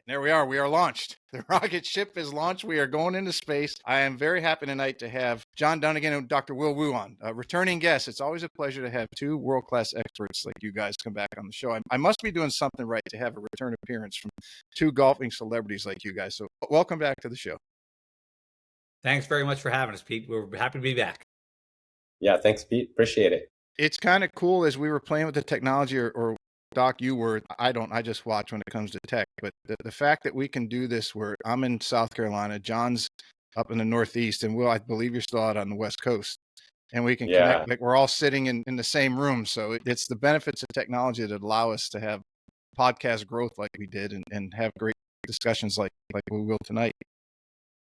There we are. We are launched. The rocket ship is launched. We are going into space. I am very happy tonight to have John Dunigan and Dr. Will Wu on. Returning guests. It's always a pleasure to have two world-class experts like you guys come back on the show. I must be doing something right to have a return appearance from two golfing celebrities like you guys. So welcome back to the show. Thanks very much for having us, Pete. We're happy to be back. Yeah, thanks, Pete. Appreciate it. It's kind of cool as we were playing with the technology or Doc, you were, I just watch when it comes to tech, but the fact that we can do this where I'm in South Carolina, John's up in the Northeast, and Will, I believe you're still out on the West Coast, and we can connect, like we're all sitting in the same room. So it's the benefits of technology that allow us to have podcast growth like we did and have great discussions like we will tonight.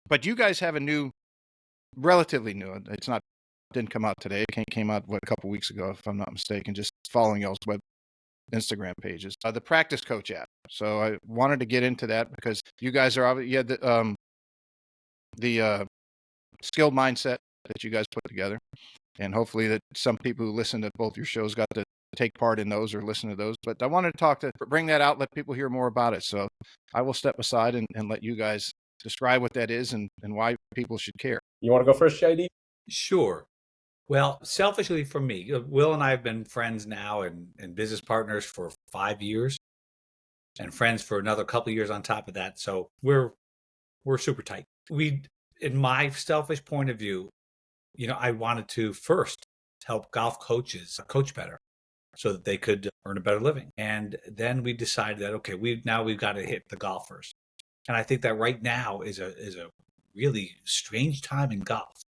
But you guys have a new, relatively new, didn't come out today. It came out, a couple weeks ago, if I'm not mistaken, just following y'all's Instagram pages, the Practice Coach app. So I wanted to get into that because you guys are obviously, the skilled mindset that you guys put together, and hopefully that some people who listen to both your shows got to take part in those or listen to those. But I wanted to bring that out, let people hear more about it. So I will step aside and let you guys describe what that is and why people should care. You want to go first, JD? Sure. Well, selfishly for me, Will and I have been friends now and business partners for 5 years and friends for another couple of years on top of that. So we're super tight. In my selfish point of view, I wanted to first help golf coaches coach better so that they could earn a better living. And then we decided that, okay, we've got to hit the golfers. And I think that right now is a really strange time in golf.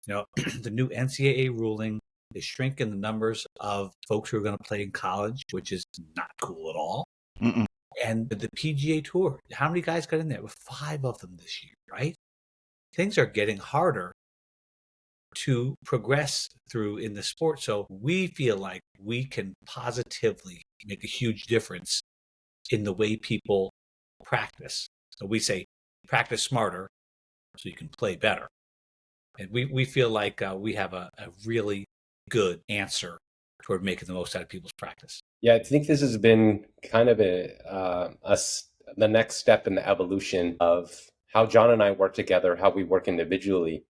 The new NCAA ruling is shrinking the numbers of folks who are going to play in college, which is not cool at all. Mm-mm. And the PGA Tour, how many guys got in there? 5 of them this year, right? Things are getting harder to progress through in the sport. So we feel like we can positively make a huge difference in the way people practice. So we say practice smarter so you can play better. And we feel like we have a really good answer toward making the most out of people's practice. Yeah, I think this has been kind of the next step in the evolution of how John and I work together, how we work individually.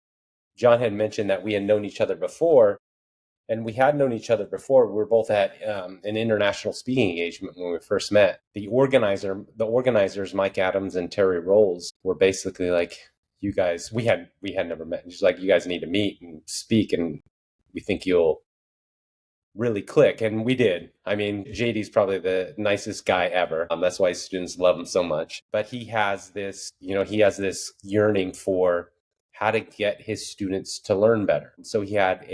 John had mentioned that we had known each other before, and we had known each other before. We were both at an international speaking engagement when we first met. The organizers, Mike Adams and Terry Rolls, were basically like, you guys, we had never met. Just like, you guys need to meet and speak, and we think you'll really click. And we did. I mean, JD's probably the nicest guy ever. That's why students love him so much. But he has this yearning for how to get his students to learn better. So he had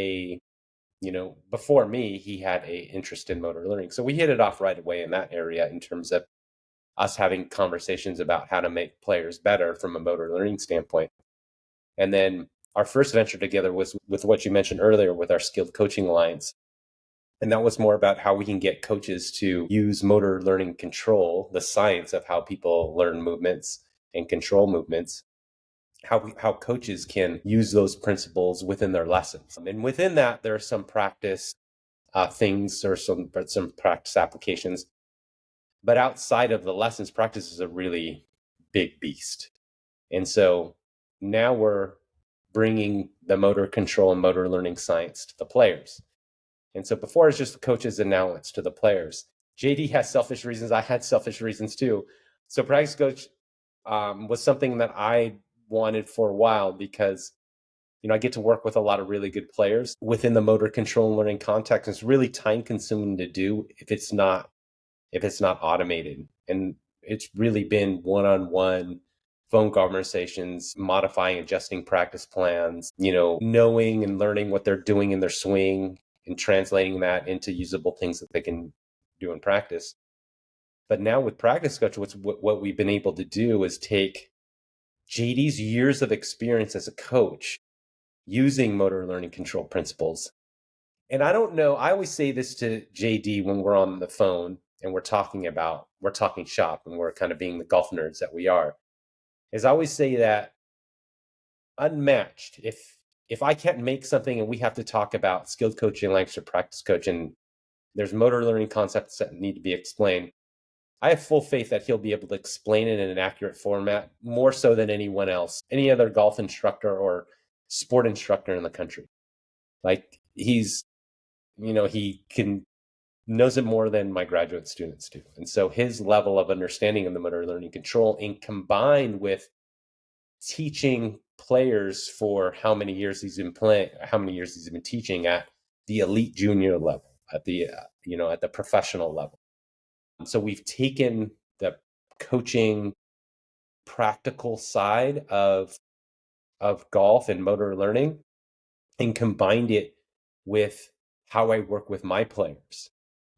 before me, he had an interest in motor learning. So we hit it off right away in that area in terms of us having conversations about how to make players better from a motor learning standpoint. And then our first venture together was with what you mentioned earlier with our Skilled Coaching Alliance. And that was more about how we can get coaches to use motor learning control, the science of how people learn movements and control movements, how coaches can use those principles within their lessons. And within that, there are some practice things or some practice applications. But outside of the lessons, practice is a really big beast. And so now we're bringing the motor control and motor learning science to the players. And so before it's just the coaches, and now it's to the players. JD has selfish reasons. I had selfish reasons too. So Practice Coach was something that I wanted for a while because, I get to work with a lot of really good players within the motor control and learning context. It's really time consuming to do if it's not automated. And it's really been one-on-one phone conversations, modifying, adjusting practice plans, knowing and learning what they're doing in their swing and translating that into usable things that they can do in practice. But now with Practice Coach, what we've been able to do is take JD's years of experience as a coach using motor learning control principles. And I don't know, I always say this to JD when we're on the phone and we're talking shop and we're kind of being the golf nerds that we are, is I always say that unmatched, if I can't make something and we have to talk about skilled coaching language or practice coaching, there's motor learning concepts that need to be explained. I have full faith that he'll be able to explain it in an accurate format, more so than anyone else, any other golf instructor or sport instructor in the country. Like he's, he knows it more than my graduate students do. And so his level of understanding of the motor learning control, and combined with teaching players for how many years he's been teaching at the elite junior level, at the at the professional level. So we've taken the coaching practical side of golf and motor learning and combined it with how I work with my players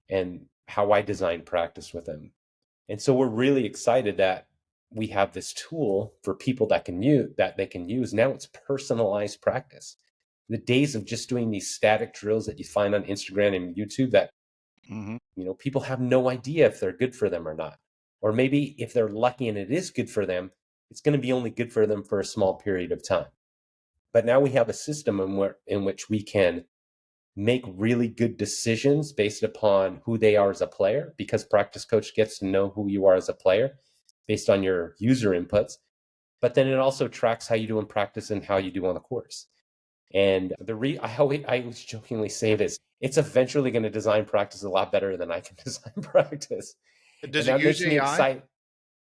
and how I design practice with them. And so we're really excited that we have this tool for people that they can use. Now it's personalized practice. The days of just doing these static drills that you find on Instagram and YouTube that people have no idea if they're good for them or not. Or maybe if they're lucky and it is good for them, it's going to be only good for them for a small period of time. But now we have a system in which we can make really good decisions based upon who they are as a player, because practice coach gets to know who you are as a player based on your user inputs. But then it also tracks how you do in practice and how you do on the course. And I always jokingly say this: it's eventually going to design practice a lot better than I can design practice. Does And it that use makes me AI? excited.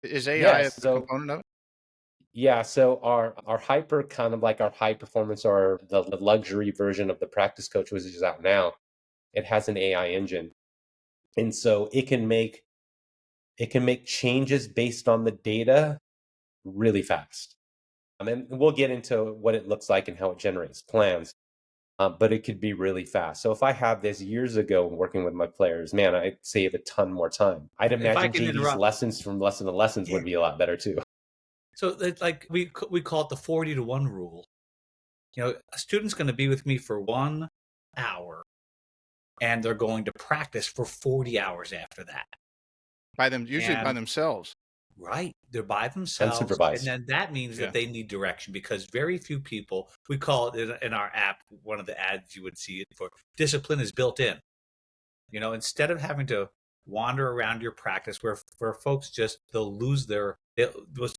Is AI Yes. a So component of it? yeah, so our hyper, kind of like our high performance, or the luxury version of the practice coach, which is out now, it has an AI engine. And so it can make changes based on the data really fast. And we'll get into what it looks like and how it generates plans. But it could be really fast. So if I had this years ago working with my players, man, I'd save a ton more time. I'd If I imagine can JD's interrupt, lessons from lesson to lessons would be a lot better too. so it's like we call it the 40-to-1 rule. A student's going to be with me for 1 hour, and they're going to practice for 40 hours after that. Usually by themselves. Right. They're by themselves. Unsupervised. And then that means that they need direction, because very few people, we call it in our app, one of the ads you would see it for, discipline is built in. Instead of having to wander around your practice where folks they'll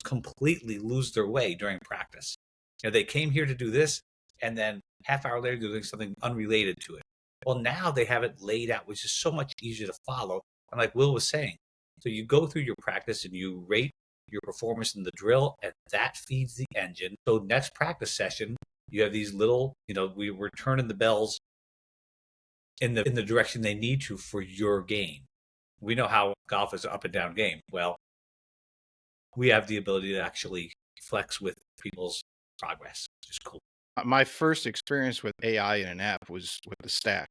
completely lose their way during practice. They came here to do this, and then half hour later they're doing something unrelated to it. Well, now they have it laid out, which is so much easier to follow. And like Will was saying, so you go through your practice and you rate your performance in the drill, and that feeds the engine. So next practice session, you have these little, we're turning the bells in the direction they need to for your game. We know how golf is an up and down game. Well, we have the ability to actually flex with people's progress, which is cool. My first experience with AI in an app was with the Stack.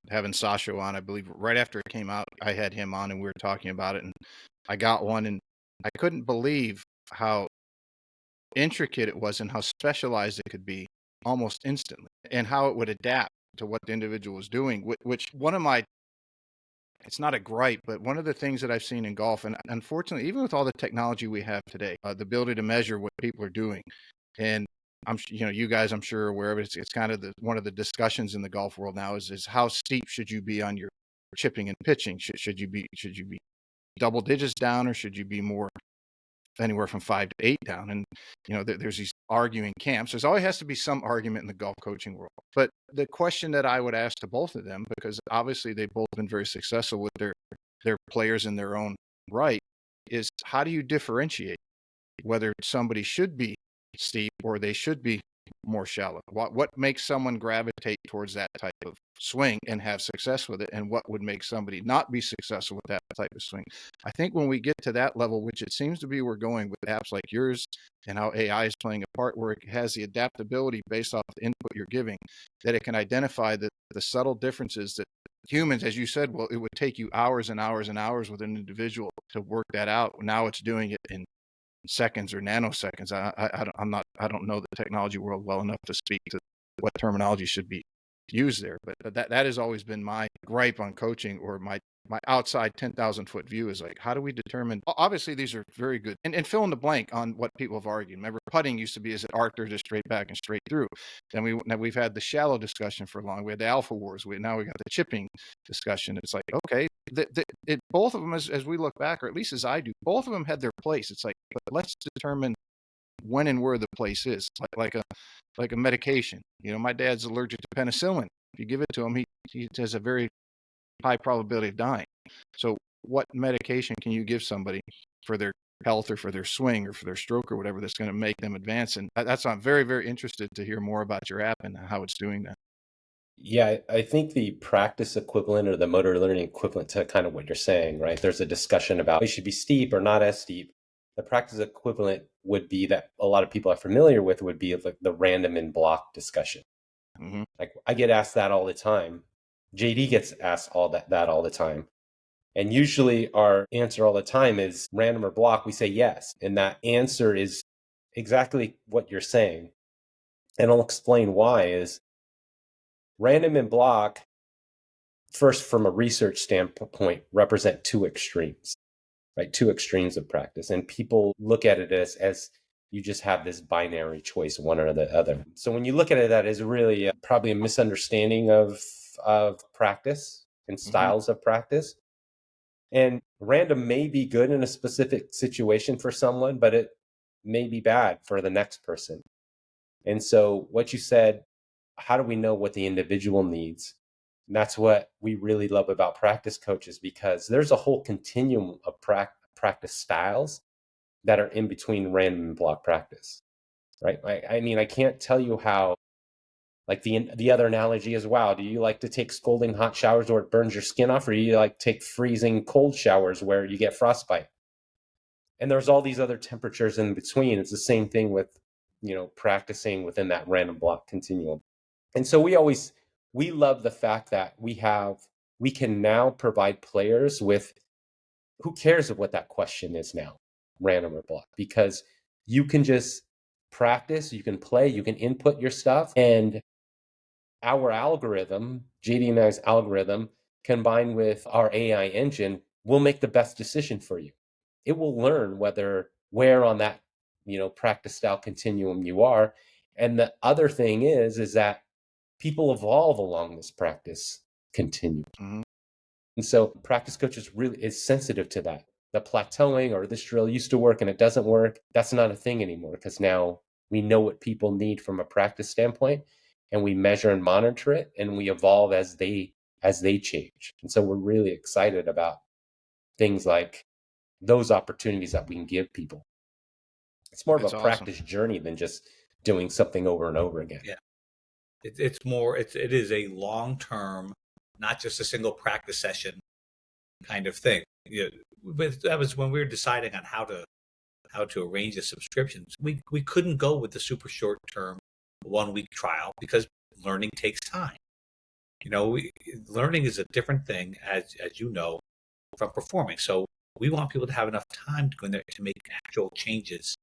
Having Sasha on, I believe right after it came out, I had him on and we were talking about it, and I got one, and I couldn't believe how intricate it was and how specialized it could be almost instantly, and how it would adapt to what the individual was doing, which it's not a gripe, but one of the things that I've seen in golf, and unfortunately, even with all the technology we have today, the ability to measure what people are doing, and you guys, I'm sure, are aware of it. It's kind of one of the discussions in the golf world now is how steep should you be on your chipping and pitching? Should you be double digits down, or should you be more anywhere from 5 to 8 down? And there's these arguing camps. There's always has to be some argument in the golf coaching world. But the question that I would ask to both of them, because obviously they've both been very successful with their players in their own right, is how do you differentiate whether somebody should be steep or they should be more shallow? What makes someone gravitate towards that type of swing and have success with it, and what would make somebody not be successful with that type of swing? I think when we get to that level, which it seems to be we're going with apps like yours and how AI is playing a part, where it has the adaptability based off the input you're giving, that it can identify the subtle differences that humans, as you said, well, it would take you hours and hours and hours with an individual to work that out. Now it's doing it in seconds or nanoseconds. I don't know the technology world well enough to speak to what terminology should be used there, but that has always been my gripe on coaching, or my outside 10,000-foot view is like, how do we determine? Obviously, these are very good, and fill in the blank on what people have argued. Remember, putting used to be, is it arc or just straight back and straight through? Then we've had the shallow discussion for long. We had the alpha wars. Now we got the chipping discussion. It's like, okay, both of them, as we look back, or at least as I do, both of them had their place. It's like, but let's determine when and where the place is, like a medication. My dad's allergic to penicillin. If you give it to him, he has a very high probability of dying. So what medication can you give somebody for their health or for their swing or for their stroke or whatever that's going to make them advance? And that's why I'm very, very interested to hear more about your app and how it's doing that. Yeah, I think the practice equivalent or the motor learning equivalent to kind of what you're saying, right? There's a discussion about it should be steep or not as steep. The practice equivalent would be that a lot of people are familiar with would be like the random and block discussion. Mm-hmm. Like I get asked that all the time. JD gets asked that all the time. And usually our answer all the time is random or block. We say yes. And that answer is exactly what you're saying. And I'll explain why is random and block, first from a research standpoint, represent two extremes, right? Two extremes of practice. And people look at it as you just have this binary choice, one or the other. So when you look at it, that is really probably a misunderstanding of practice and styles of practice. And random may be good in a specific situation for someone, but it may be bad for the next person. And so what you said, how do we know what the individual needs? And that's what we really love about practice coaches, because there's a whole continuum of practice styles that are in between random and block practice, right? I mean, I can't tell you how, like the other analogy is, wow, do you like to take scalding hot showers where it burns your skin off, or do you like take freezing cold showers where you get frostbite? And there's all these other temperatures in between. It's the same thing with, practicing within that random block continuum. And so we love the fact that we can now provide players with, who cares what that question is now, random or block, because you can just practice, you can play, you can input your stuff, and our algorithm, JD and I's algorithm, combined with our AI engine, will make the best decision for you. It will learn where on that, practice style continuum you are. And the other thing is that people evolve along this practice continuum. Mm-hmm. And so practice coaches really is sensitive to that. The plateauing, or this drill used to work and it doesn't work, that's not a thing anymore, because now we know what people need from a practice standpoint, and we measure and monitor it, and we evolve as they change. And so we're really excited about things like those opportunities that we can give people. It's more of a practice journey than just doing something over and over again. Yeah. It's more, it is a long-term, not just a single practice session kind of thing. But that was when we were deciding on how to arrange the subscriptions. We couldn't go with the super short-term 1-week trial, because learning takes time. Learning is a different thing, as you know, from performing. So we want people to have enough time to go in there to make actual changes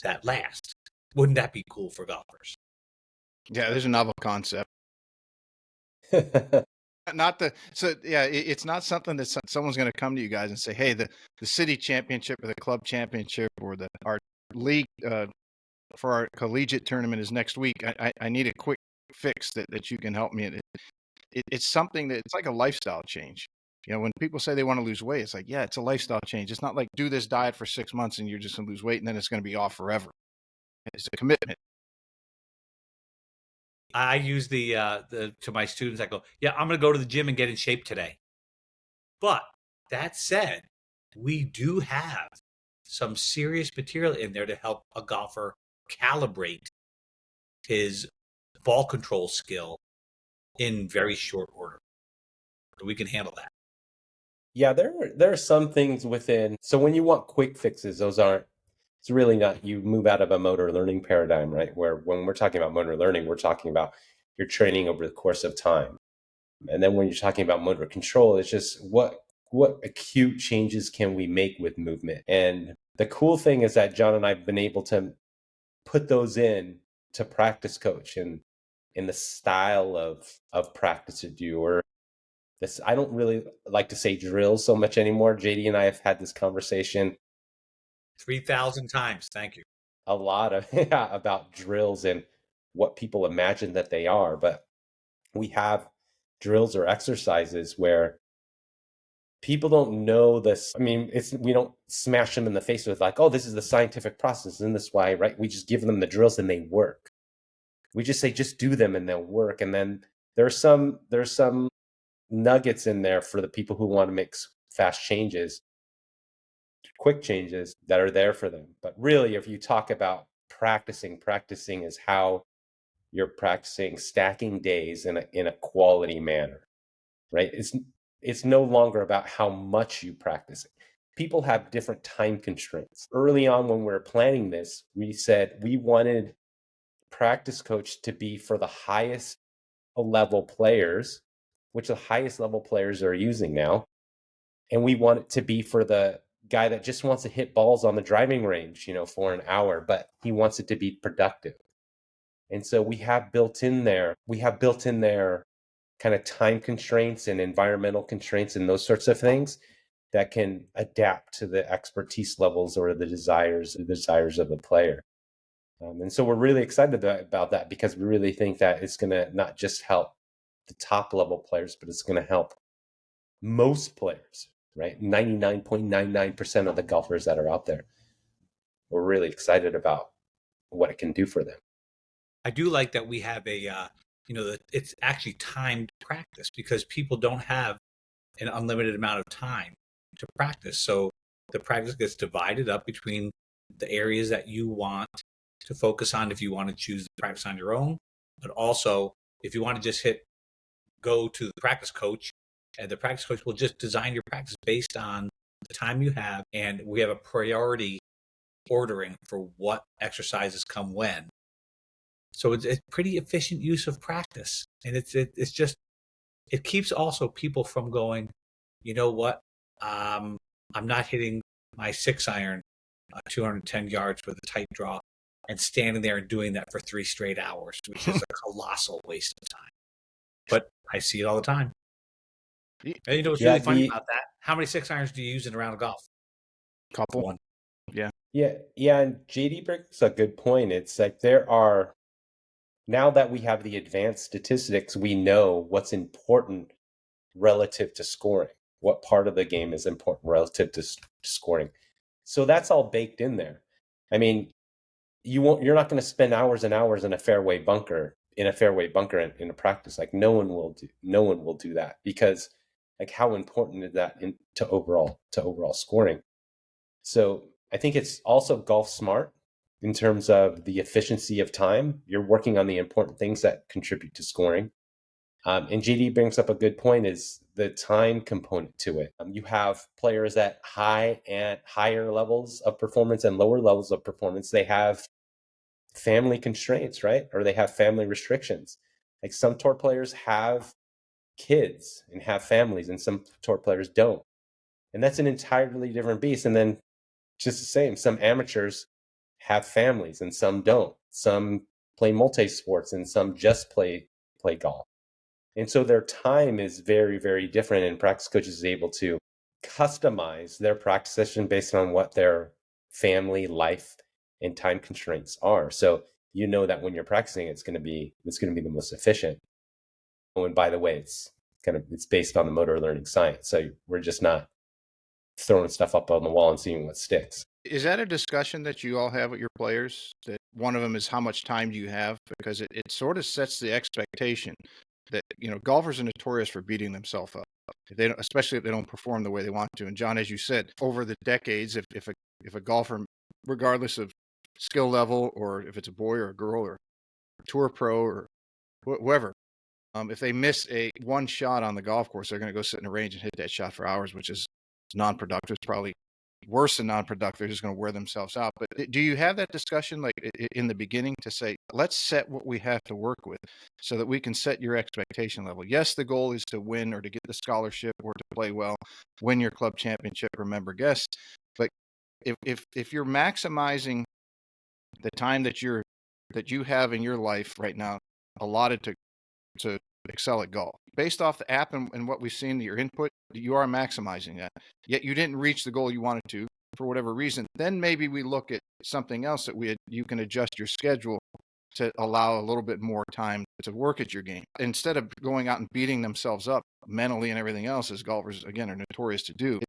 that last. Wouldn't that be cool for golfers? Yeah, there's a novel concept. It's not something that someone's going to come to you guys and say, hey, the city championship or the club championship or our league for our collegiate tournament is next week. I need a quick fix that you can help me. It's something that it's like a lifestyle change. When people say they want to lose weight, it's like, yeah, it's a lifestyle change. It's not like do this diet for 6 months and you're just going to lose weight and then it's going to be off forever. It's a commitment. I use to my students, I go, yeah, I'm going to go to the gym and get in shape today. But that said, we do have some serious material in there to help a golfer calibrate his ball control skill in very short order. We can handle that. Yeah, there are some things within. So when you want quick fixes, it's really not, you move out of a motor learning paradigm, right? Where when we're talking about motor learning, we're talking about your training over the course of time. And then when you're talking about motor control, it's just what acute changes can we make with movement? And the cool thing is that John and I have been able to put those in to practice coach and in the style of practice to do, or this, I don't really like to say drills so much anymore. JD and I have had this conversation 3,000 times. Thank you. A lot of about drills and what people imagine that they are, but we have drills or exercises where people don't know this. I mean, we don't smash them in the face with like, oh, this is the scientific process and this why, right? We just give them the drills and they work. We just say, just do them and they'll work. And then there's some nuggets in there for the people who want to make fast changes, quick changes that are there for them. But really, if you talk about practicing is how you're practicing stacking days in a quality manner, right? It's no longer about how much you practice. People have different time constraints. Early on when we were planning this, we said we wanted practice coach to be for the highest level players, which the highest level players are using now. And we want it to be for the guy that just wants to hit balls on the driving range, for an hour, but he wants it to be productive. And so we have built in there kind of time constraints and environmental constraints and those sorts of things that can adapt to the expertise levels or the desires of the player. And so we're really excited about that because we really think that it's going to not just help the top level players, but it's going to help most players, right? 99.99% of the golfers that are out there. We're really excited about what it can do for them. I do like that we have it's actually timed practice because people don't have an unlimited amount of time to practice. So the practice gets divided up between the areas that you want to focus on if you want to choose to practice on your own, but also if you want to just go to the practice coach, and the practice coach will just design your practice based on the time you have, and we have a priority ordering for what exercises come when. So it's pretty efficient use of practice, and it keeps also people from going, you know what, I'm not hitting my 6-iron 210 yards with a tight draw and standing there and doing that for 3 straight hours, which is a colossal waste of time. But I see it all the time. And you know what's really funny about that? How many 6-irons do you use in a round of golf? Couple. One. Yeah. And JD brings a good point. It's like now that we have the advanced statistics, we know what's important relative to scoring. What part of the game is important relative to scoring? So that's all baked in there. I mean, you're not going to spend hours and hours in a fairway bunker in a practice. Like no one will do that because like how important is that to overall scoring? So I think it's also golf smart in terms of the efficiency of time. You're working on the important things that contribute to scoring. And JD brings up a good point is the time component to it. You have players at higher levels of performance and lower levels of performance. They have family constraints, right? Or they have family restrictions. Like some tour players have kids and have families and some tour players don't. And that's an entirely different beast. And then just the same, some amateurs have families and some don't. Some play multi-sports and some just play golf. And so their time is very, very different. And practice coaches is able to customize their practice session based on what their family life and time constraints are. So you know that when you're practicing, it's going to be the most efficient. Oh, and by the way, it's based on the motor learning science. So we're just not throwing stuff up on the wall and seeing what sticks. Is that a discussion that you all have with your players? That one of them is how much time do you have? Because it sort of sets the expectation that, golfers are notorious for beating themselves up. Especially if they don't perform the way they want to. And John, as you said, over the decades, if a golfer, regardless of skill level, or if it's a boy or a girl or a tour pro or whoever, if they miss one shot on the golf course, they're going to go sit in a range and hit that shot for hours, which is non-productive. It's probably worse than non-productive. They're just going to wear themselves out. But do you have that discussion like in the beginning to say, let's set what we have to work with so that we can set your expectation level? Yes, the goal is to win or to get the scholarship or to play well, win your club championship or member guest. But if you're maximizing the time that you have in your life right now allotted to excel at golf, based off the app and what we've seen, your input, you are maximizing that. Yet you didn't reach the goal you wanted to for whatever reason. Then maybe we look at something else that you can adjust your schedule to allow a little bit more time to work at your game instead of going out and beating themselves up mentally and everything else, as golfers again are notorious to do.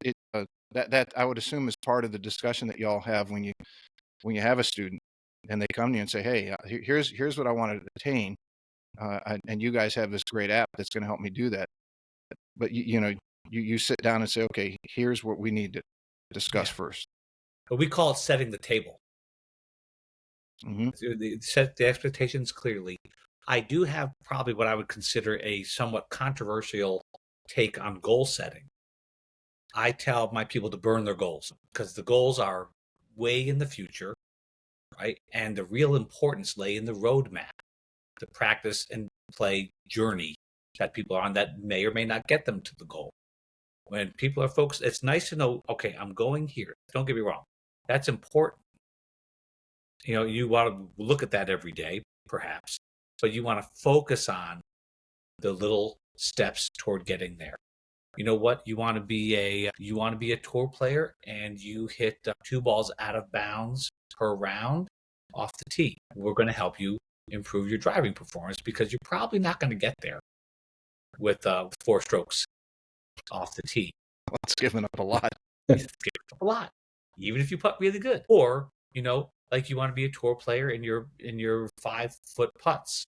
That I would assume is part of the discussion that y'all have when you have a student and they come to you and say, hey, here's what I want to attain, and you guys have this great app that's going to help me do that. But you sit down and say, okay, here's what we need to discuss first. But we call it setting the table. Mm-hmm. Set the expectations clearly. I do have probably what I would consider a somewhat controversial take on goal setting. I tell my people to burn their goals because the goals are way in the future, right? And the real importance lay in the roadmap, the practice and play journey that people are on that may or may not get them to the goal. When people are focused, it's nice to know, okay, I'm going here. Don't get me wrong. That's important. You want to look at that every day, perhaps, but you want to focus on the little steps toward getting there. You know what? You want to be a tour player, and you hit 2 balls out of bounds per round off the tee. We're going to help you improve your driving performance because you're probably not going to get there with 4 strokes off the tee. That's giving up a lot. It's giving up a lot, even if you putt really good. Or like you want to be a tour player in your 5-foot putts.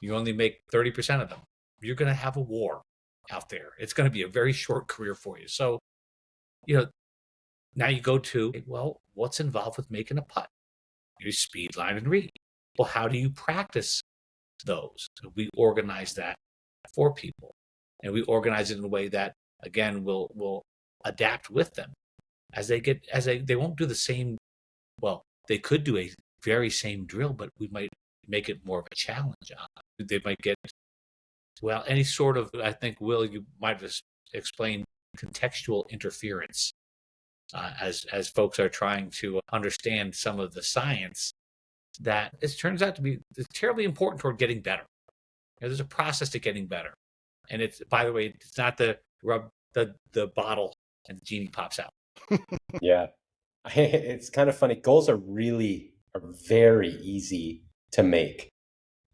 You only make 30% of them. You're going to have a war out there. It's going to be a very short career for you. So, now you go to, well, what's involved with making a putt? Your speed, line, and read. Well, how do you practice those? So we organize that for people, and we organize it in a way that, again, will adapt with them as they won't do the same. Well, they could do a very same drill, but we might make it more of a challenge on them. They might get, any sort of, I think, Will, you might have explained contextual interference as folks are trying to understand some of the science that it turns out to be terribly important toward getting better. There's a process to getting better. And it's, by the way, it's not the rub the bottle and the genie pops out. Yeah. It's kind of funny. Goals are very easy to make.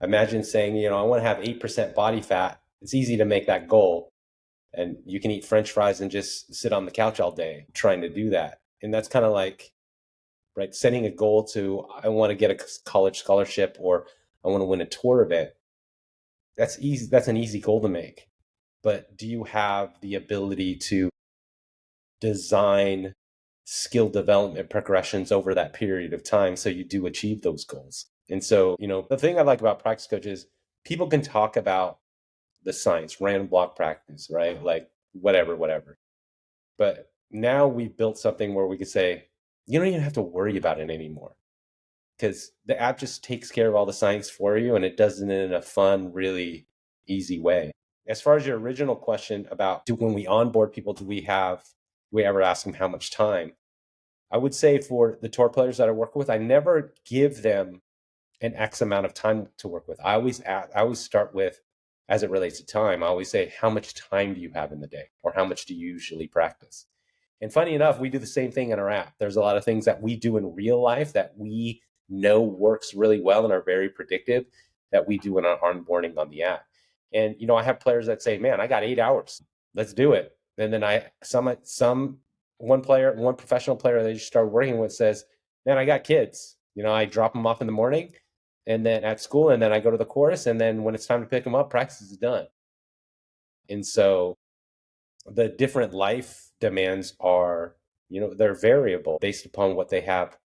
Imagine saying, I want to have 8% body fat. It's easy to make that goal. And you can eat French fries and just sit on the couch all day trying to do that. And that's kind of like, right, setting a goal to, I want to get a college scholarship or I want to win a tour event. That's easy. That's an easy goal to make. But do you have the ability to design skill development progressions over that period of time so you do achieve those goals? And so, the thing I like about practice coaches, people can talk about the science, random block practice, right? Like whatever. But now we've built something where we can say, you don't even have to worry about it anymore because the app just takes care of all the science for you and it does it in a fun, really easy way. As far as your original question about when we onboard people, do we ever ask them how much time? I would say for the tour players that I work with, I never give them an X amount of time to work with. I always start with, as it relates to time, I always say, how much time do you have in the day? Or how much do you usually practice? And funny enough, we do the same thing in our app. There's a lot of things that we do in real life that we know works really well and are very predictive that we do in our onboarding on the app. And, I have players that say, man, I got 8 hours. Let's do it. And then one professional player that I just started working with says, man, I got kids. I drop them off in the morning and then at school, and then I go to the course. And then when it's time to pick them up, practice is done. And so the different life demands are, they're variable based upon what they have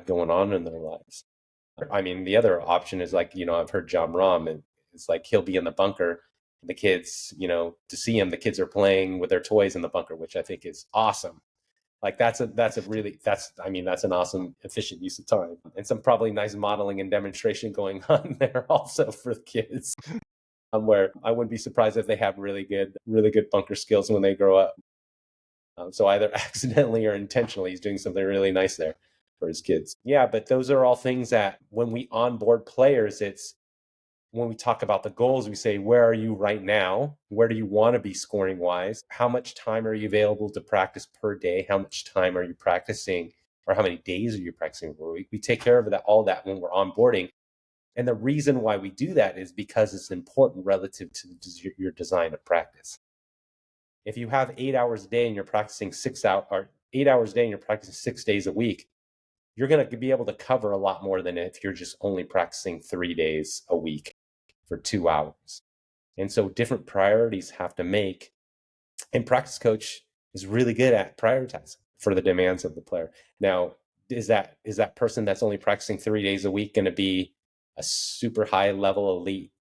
going on in their lives. I mean, the other option is like, I've heard John Rahm, and it's like he'll be in the bunker. The kids, to see him, the kids are playing with their toys in the bunker, which I think is awesome. Like that's an awesome, efficient use of time, and some probably nice modeling and demonstration going on there also for the kids. Where I wouldn't be surprised if they have really good bunker skills when they grow up. So either accidentally or intentionally, he's doing something really nice there for his kids. Yeah, but those are all things that when we onboard players, it's when we talk about the goals, we say, where are you right now? Where do you want to be scoring wise? How much time are you available to practice per day? How much time are you practicing, or how many days are you practicing per week? We take care of all that when we're onboarding. And the reason why we do that is because it's important relative to your design of practice. If you have 8 hours a day and you're practicing 8 hours a day and you're practicing 6 days a week, you're going to be able to cover a lot more than if you're just only practicing 3 days a week for 2 hours. And so different priorities have to make, and practice coach is really good at prioritizing for the demands of the player. Now, is that person that's only practicing 3 days a week going to be a super high level elite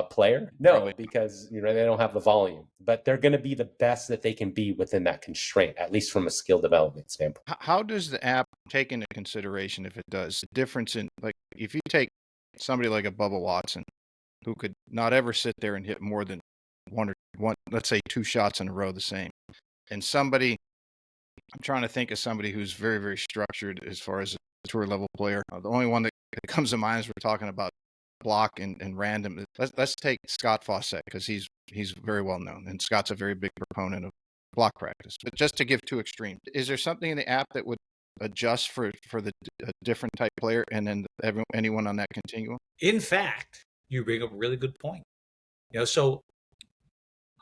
player? No, Probably. because they don't have the volume, but they're going to be the best that they can be within that constraint, at least from a skill development standpoint. How does the app take into consideration, if it does, the difference in, like, if you take somebody like a Bubba Watson, who could not ever sit there and hit more than one, let's say 2 shots in a row the same, and somebody, I'm trying to think of somebody who's very, very structured as far as a tour level player. The only one that comes to mind as we're talking about block and random. Let's take Scott Fawcett, because he's very well known, and Scott's a very big proponent of block practice. But just to give 2 extremes, is there something in the app that would adjust for the different type player, and then anyone on that continuum? In fact, you bring up a really good point. So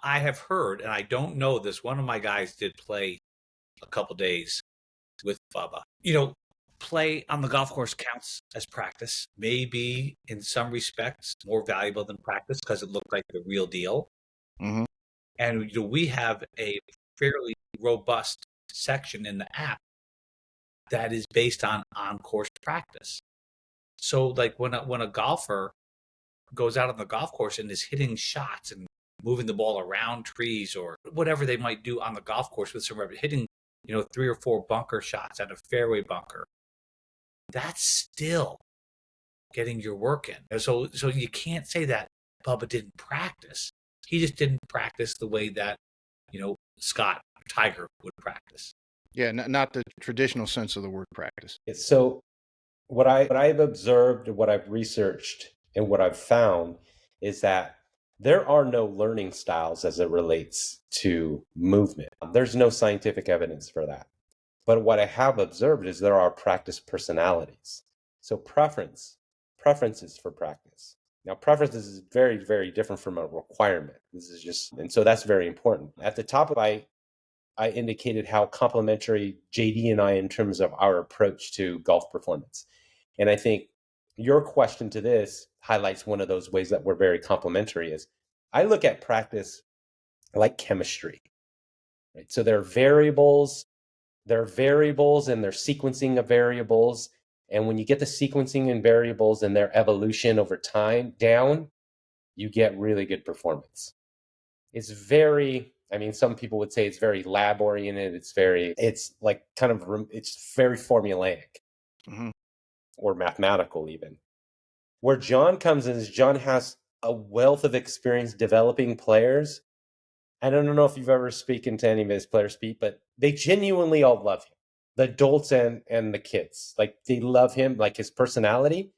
I have heard, and I don't know this, one of my guys did play a couple days with Bubba. Play on the golf course counts as practice, maybe in some respects more valuable than practice because it looked like the real deal. Mm-hmm. And we have a fairly robust section in the app that is based on course practice. So like when a golfer goes out on the golf course and is hitting shots and moving the ball around trees or whatever they might do on the golf course with some hitting 3 or 4 bunker shots at a fairway bunker, that's still getting your work in. So you can't say that Bubba didn't practice. He just didn't practice the way that Scott or Tiger would practice. Yeah, not the traditional sense of the word practice. So what I've observed, what I've researched, and what I've found is that there are no learning styles as it relates to movement. There's no scientific evidence for that. But what I have observed is there are practice personalities. So preferences for practice. Now, preferences is very, very different from a requirement. And so that's very important. At the top, I indicated how complementary JD and I in terms of our approach to golf performance. And I think your question to this highlights one of those ways that we're very complementary is I look at practice like chemistry, right? So there are variables and their sequencing of variables. And when you get the sequencing and variables and their evolution over time down, you get really good performance. It's some people would say it's very lab oriented. It's very formulaic, mm-hmm. or mathematical even. Where John comes in is John has a wealth of experience developing players. I don't know if you've ever spoken to any of his players, Pete, but they genuinely all love him. The adults and the kids, like they love him, like his personality,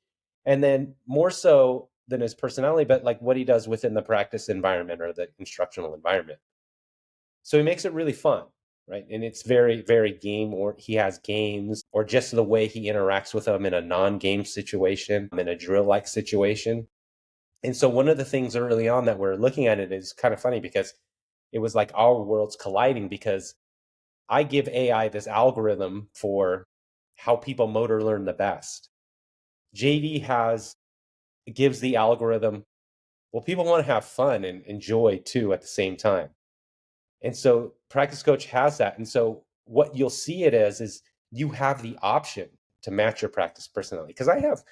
and then more so than his personality, but like what he does within the practice environment or the instructional environment. So he makes it really fun, right? And it's very, very game, or he has games, or just the way he interacts with them in a non-game situation, in a drill-like situation. And so one of the things early on that we're looking at it is kind of funny because it was like our worlds colliding, because I give AI this algorithm for how people motor learn the best. JD gives the algorithm, well, people want to have fun and enjoy too at the same time. And so practice coach has that. And so what you'll see it as is you have the option to match your practice personality. Because I have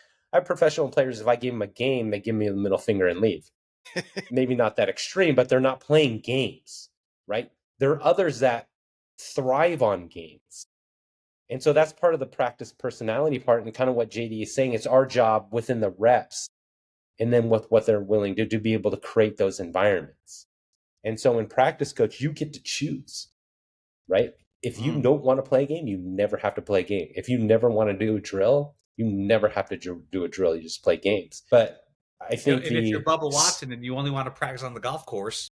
professional players, if I give them a game, they give me the middle finger and leave. Maybe not that extreme, but they're not playing games, right? There are others that thrive on games. And so that's part of the practice personality part, and kind of what JD is saying. It's our job within the reps and then with what they're willing to do, be able to create those environments. And so in practice coach, you get to choose, right? If you don't want to play a game, you never have to play a game. If you never want to do a drill, you never have to do a drill. You just play games. But I think if you're Bubba Watson and you only want to practice on the golf course,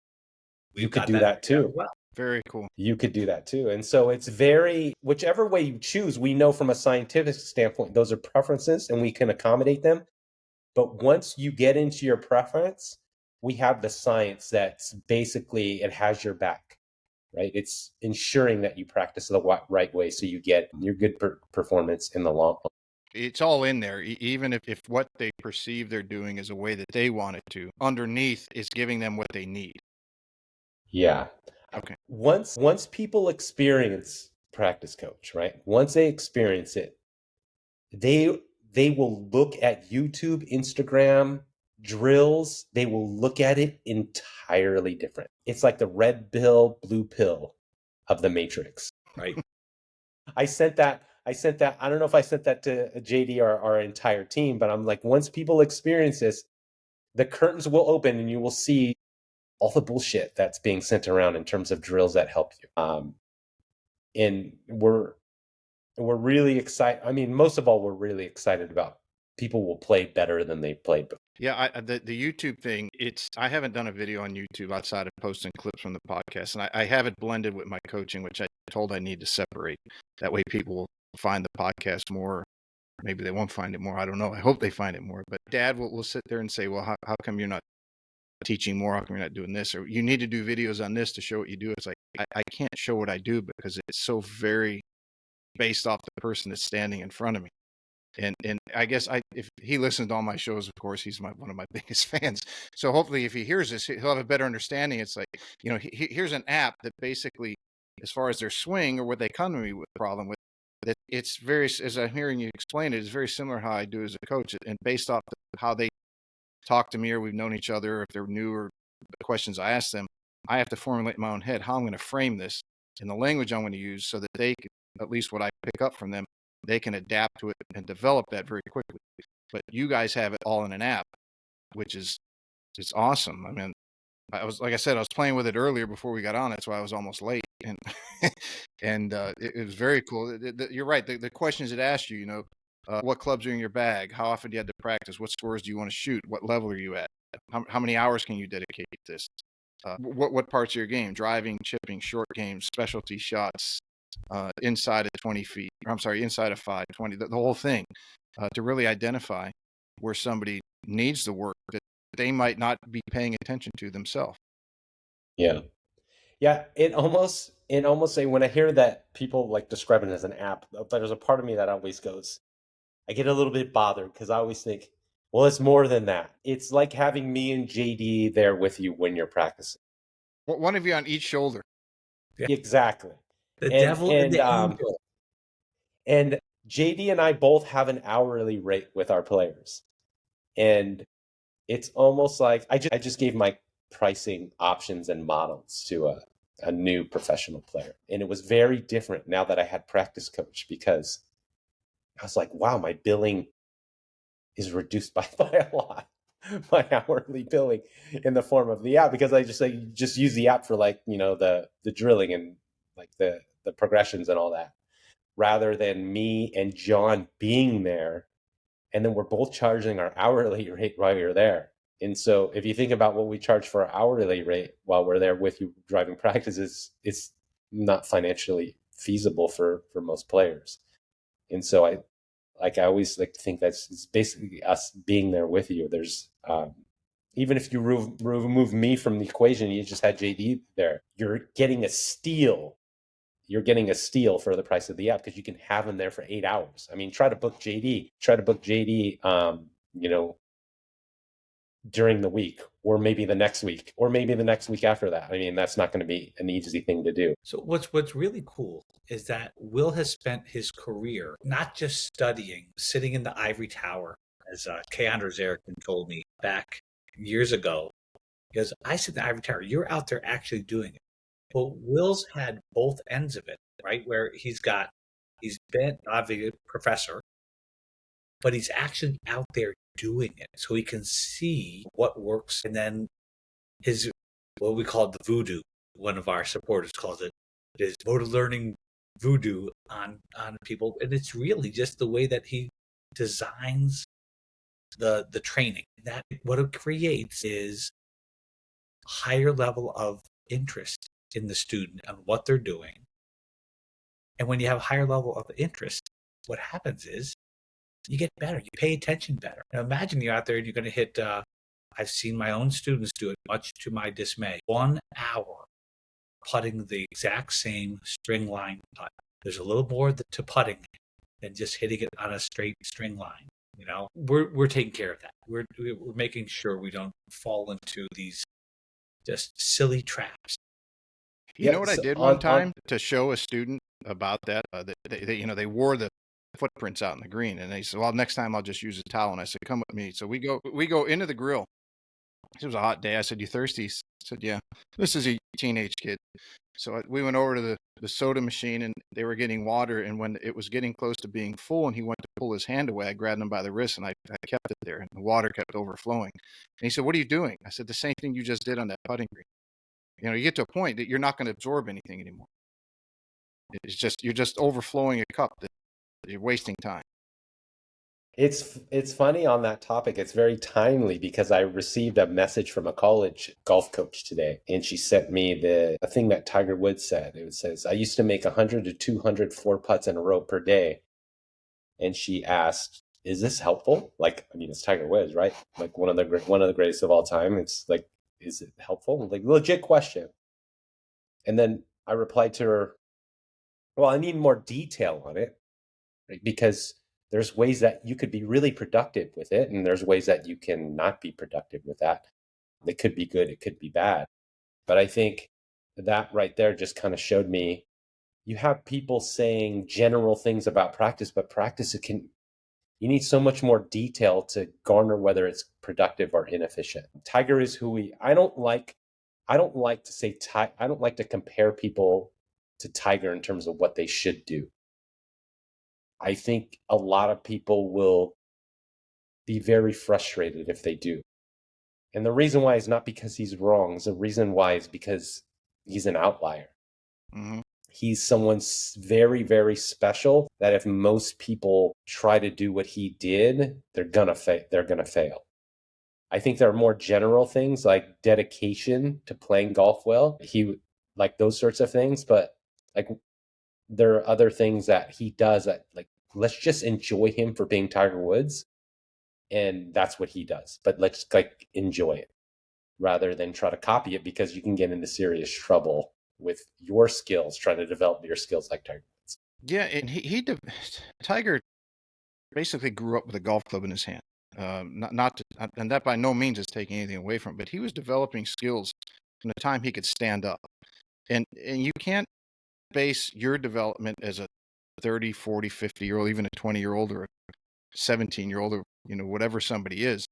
you could do that too. Well, very cool. You could do that too. And so it's whichever way you choose, we know from a scientific standpoint, those are preferences and we can accommodate them. But once you get into your preference, we have the science that's basically, it has your back, right? It's ensuring that you practice the right way so you get your good performance in the long run. It's all in there. Even if what they perceive they're doing is a way that they want it to, underneath is giving them what they need. Yeah. Okay. Once people experience practice coach, right? Once they experience it, they will look at YouTube, Instagram, drills. They will look at it entirely different. It's like the red pill, blue pill of the Matrix. Right. I sent that. I don't know if I sent that to JD or our entire team, but I'm like, once people experience this, the curtains will open and you will see all the bullshit that's being sent around in terms of drills that help you. And we're really excited. I mean, most of all, we're really excited about people will play better than they played before. Yeah, the YouTube thing, I haven't done a video on YouTube outside of posting clips from the podcast, and I have it blended with my coaching, which I told I need to separate. That way people will find the podcast more. Maybe they won't find it more. I don't know. I hope they find it more. But Dad will sit there and say, well, how come you're not teaching more? How come you're not doing this? Or you need to do videos on this to show what you do. It's like, I can't show what I do because it's so very based off the person that's standing in front of me. And I guess if he listens to all my shows, of course, he's one of my biggest fans. So hopefully if he hears this, he'll have a better understanding. It's like, here's an app that basically, as far as their swing or what they come to me with problem with, that it's very, as I'm hearing you explain it, it's very similar how I do as a coach, and based off how they talk to me or we've known each other, if they're new or the questions I ask them, I have to formulate in my own head how I'm going to frame this in the language I'm going to use so that they can, at least what I pick up from them, they can adapt to it and develop that very quickly. But you guys have it all in an app, which is, it's awesome. I mean, like I said, I was playing with it earlier before we got on. That's why I was almost late. And it was very cool. You're right. The questions it asked you, what clubs are in your bag? How often do you have to practice? What scores do you want to shoot? What level are you at? How many hours can you dedicate to this? What parts of your game? Driving, chipping, short games, specialty shots, inside of 20 feet. I'm sorry, inside of 5, 20, the whole thing, to really identify where somebody needs the work that they might not be paying attention to themselves. Yeah. Yeah. It almost say, when I hear that people like describe it as an app, there's a part of me that always goes, I get a little bit bothered because I always think, well, it's more than that. It's like having me and JD there with you when you're practicing. One of you on each shoulder. Yeah. Exactly. The devil and the angel. And JD and I both have an hourly rate with our players. And it's almost like I just gave my pricing options and models to a new professional player. And it was very different now that I had practice coach, because I was like, wow, my billing is reduced by a lot. My hourly billing in the form of the app, because I just use the app for the drilling and like the progressions and all that, rather than me and John being there. And then we're both charging our hourly rate while you're there. And so if you think about what we charge for our hourly rate while we're there with you driving practices, it's not financially feasible for most players. And so I always like to think it's basically us being there with you. There's even if you remove me from the equation, you just had JD there, you're getting a steal. You're getting a steal for the price of the app, because you can have him there for 8 hours. I mean, try to book JD during the week, or maybe the next week, or maybe the next week after that. I mean, that's not going to be an easy thing to do. So what's really cool is that Will has spent his career not just studying, sitting in the ivory tower, as Kay Anders Erickson told me back years ago. Because I sit in the ivory tower, you're out there actually doing it. Well, Will's had both ends of it, right? Where he's been obviously a professor, but he's actually out there doing it, so he can see what works. And then what we call the voodoo, one of our supporters calls it, is motor learning voodoo on people. And it's really just the way that he designs the training. That what it creates is a higher level of interest in the student and what they're doing. And when you have a higher level of interest, what happens is you get better. You pay attention better. Now imagine you're out there and you're going to hit, I've seen my own students do it, much to my dismay. 1 hour putting the exact same string line putt. There's a little more to putting than just hitting it on a straight string line. We're taking care of that. We're making sure we don't fall into these just silly traps. You know what I did one time to show a student about that? They wore the footprints out in the green, and they said, "Well, next time I'll just use a towel." And I said, "Come with me." So we go into the grill. It was a hot day. I said, "You thirsty?" He said, "Yeah." This is a teenage kid. So we went over to the soda machine, and they were getting water. And when it was getting close to being full, and he went to pull his hand away, I grabbed him by the wrist, and I kept it there, and the water kept overflowing. And he said, "What are you doing?" I said, "The same thing you just did on that putting green." You get to a point that you're not going to absorb anything anymore. It's just you're just overflowing a cup that you're wasting time. It's funny on that topic. It's very timely because I received a message from a college golf coach today, and she sent me a thing that Tiger Woods said. It says, "I used to make 100 to 200 four putts in a row per day," and she asked, "Is this helpful?" Like, I mean, it's Tiger Woods, right? Like one of the greatest of all time. It's like, is it helpful? Like, legit question. And then I replied to her, "Well, I need more detail on it, right? Because there's ways that you could be really productive with it, and there's ways that you can not be productive with that. It could be good, it could be bad." But I think that right there just kind of showed me, you have people saying general things about practice, but you need so much more detail to garner whether it's productive or inefficient. Tiger is I don't like to compare people to Tiger in terms of what they should do. I think a lot of people will be very frustrated if they do. And the reason why is not because he's wrong. The reason why is because he's an outlier. Mm-hmm. He's someone very, very special that if most people try to do what he did, they're gonna fail. I think there are more general things like dedication to playing golf well. Like those sorts of things, but like there are other things that he does that, like, let's just enjoy him for being Tiger Woods, and that's what he does. But let's like enjoy it rather than try to copy it, because you can get into serious trouble with your skills trying to develop your skills like Tiger Woods. Yeah, and Tiger basically grew up with a golf club in his hand. And that by no means is taking anything away from him, but he was developing skills from the time he could stand up. And you can't base your development as a 30, 40, 50-year-old, even a 20-year-old or a 17-year-old, or whatever somebody is,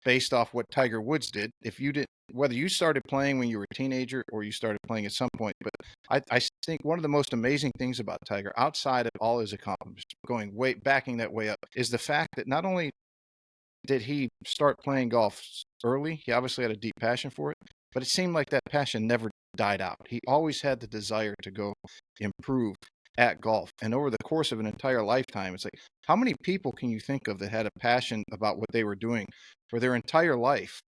based off what Tiger Woods did. If you did, whether you started playing when you were a teenager or you started playing at some point. But I think one of the most amazing things about Tiger, outside of all his accomplishments, backing that way up, is the fact that not only did he start playing golf early, he obviously had a deep passion for it, but it seemed like that passion never died out. He always had the desire to go improve at golf. And over the course of an entire lifetime, it's like, how many people can you think of that had a passion about what they were doing for their entire life,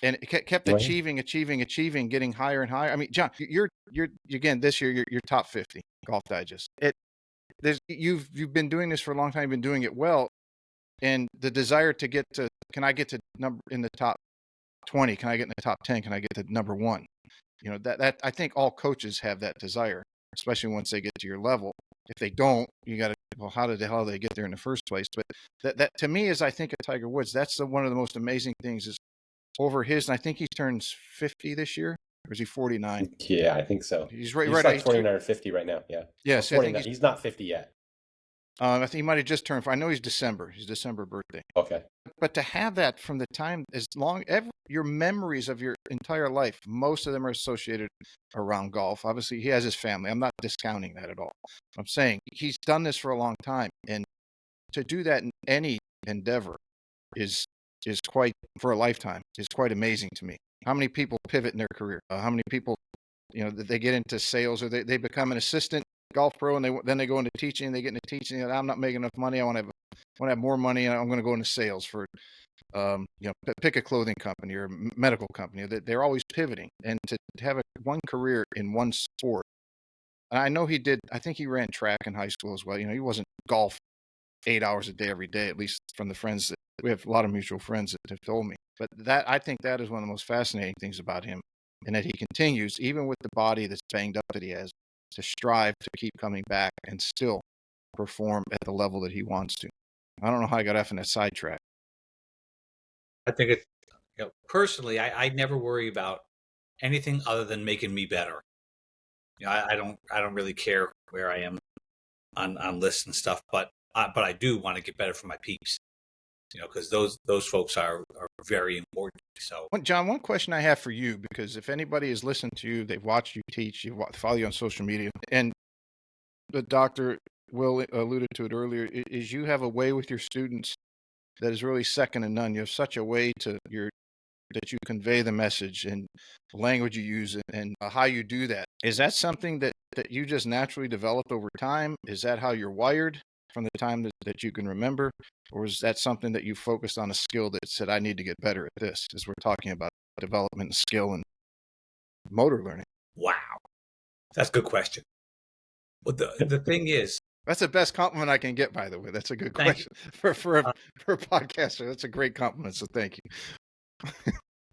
and it kept achieving, getting higher and higher? I mean, John, you're again this year you're top 50 Golf Digest. You've been doing this for a long time. You've been doing it well, and the desire to get to, can I get to number in the top 20? Can I get in the top 10? Can I get to number 1? That I think all coaches have that desire, especially once they get to your level. If they don't, you got to, well, how the hell did they get there in the first place? But that to me is, I think, of Tiger Woods, that's one of the most amazing things is over his, and I think he turns 50 this year, or is he 49? Yeah, I think so. He's right. He's like 49 or 50 right now. Yeah. Yes, I think he's not 50 yet. I think he might have just turned. I know he's December. His December birthday. Okay. But to have that from the time, your memories of your entire life, most of them are associated around golf. Obviously, he has his family. I'm not discounting that at all. I'm saying he's done this for a long time, and to do that in any endeavor is quite, for a lifetime, is quite amazing to me. How many people pivot in their career? How many people, they get into sales, or they become an assistant golf pro, and then they go into teaching. They get into teaching, and I'm not making enough money. I want to have more money, and I'm going to go into sales for, pick a clothing company or a medical company. They're always pivoting, and to have one career in one sport. And I know he did. I think he ran track in high school as well. He wasn't golf 8 hours a day every day, at least from the friends that we have a lot of mutual friends that have told me. But that, I think that is one of the most fascinating things about him, and that he continues, even with the body that's banged up that he has, to strive to keep coming back and still perform at the level that he wants to. I don't know how I got off in that sidetrack. I think it's, personally, I never worry about anything other than making me better. I don't really care where I am on lists and stuff, but I do want to get better for my peeps, because those folks are very important. So, John, one question I have for you, because if anybody has listened to you, they've watched you teach, you follow you on social media, and the Dr. Will alluded to it earlier, is you have a way with your students that is really second to none. You have such a way that you convey the message and the language you use and how you do that. Is that something that you just naturally developed over time? Is that how you're wired from the time that you can remember? Or is that something that you focused on a skill that said, I need to get better at this, as we're talking about development and skill and motor learning? wow, that's a good question. But the thing is, That's the best compliment I can get, by the way. That's a good thank you. question for a podcaster. That's a great compliment. So thank you.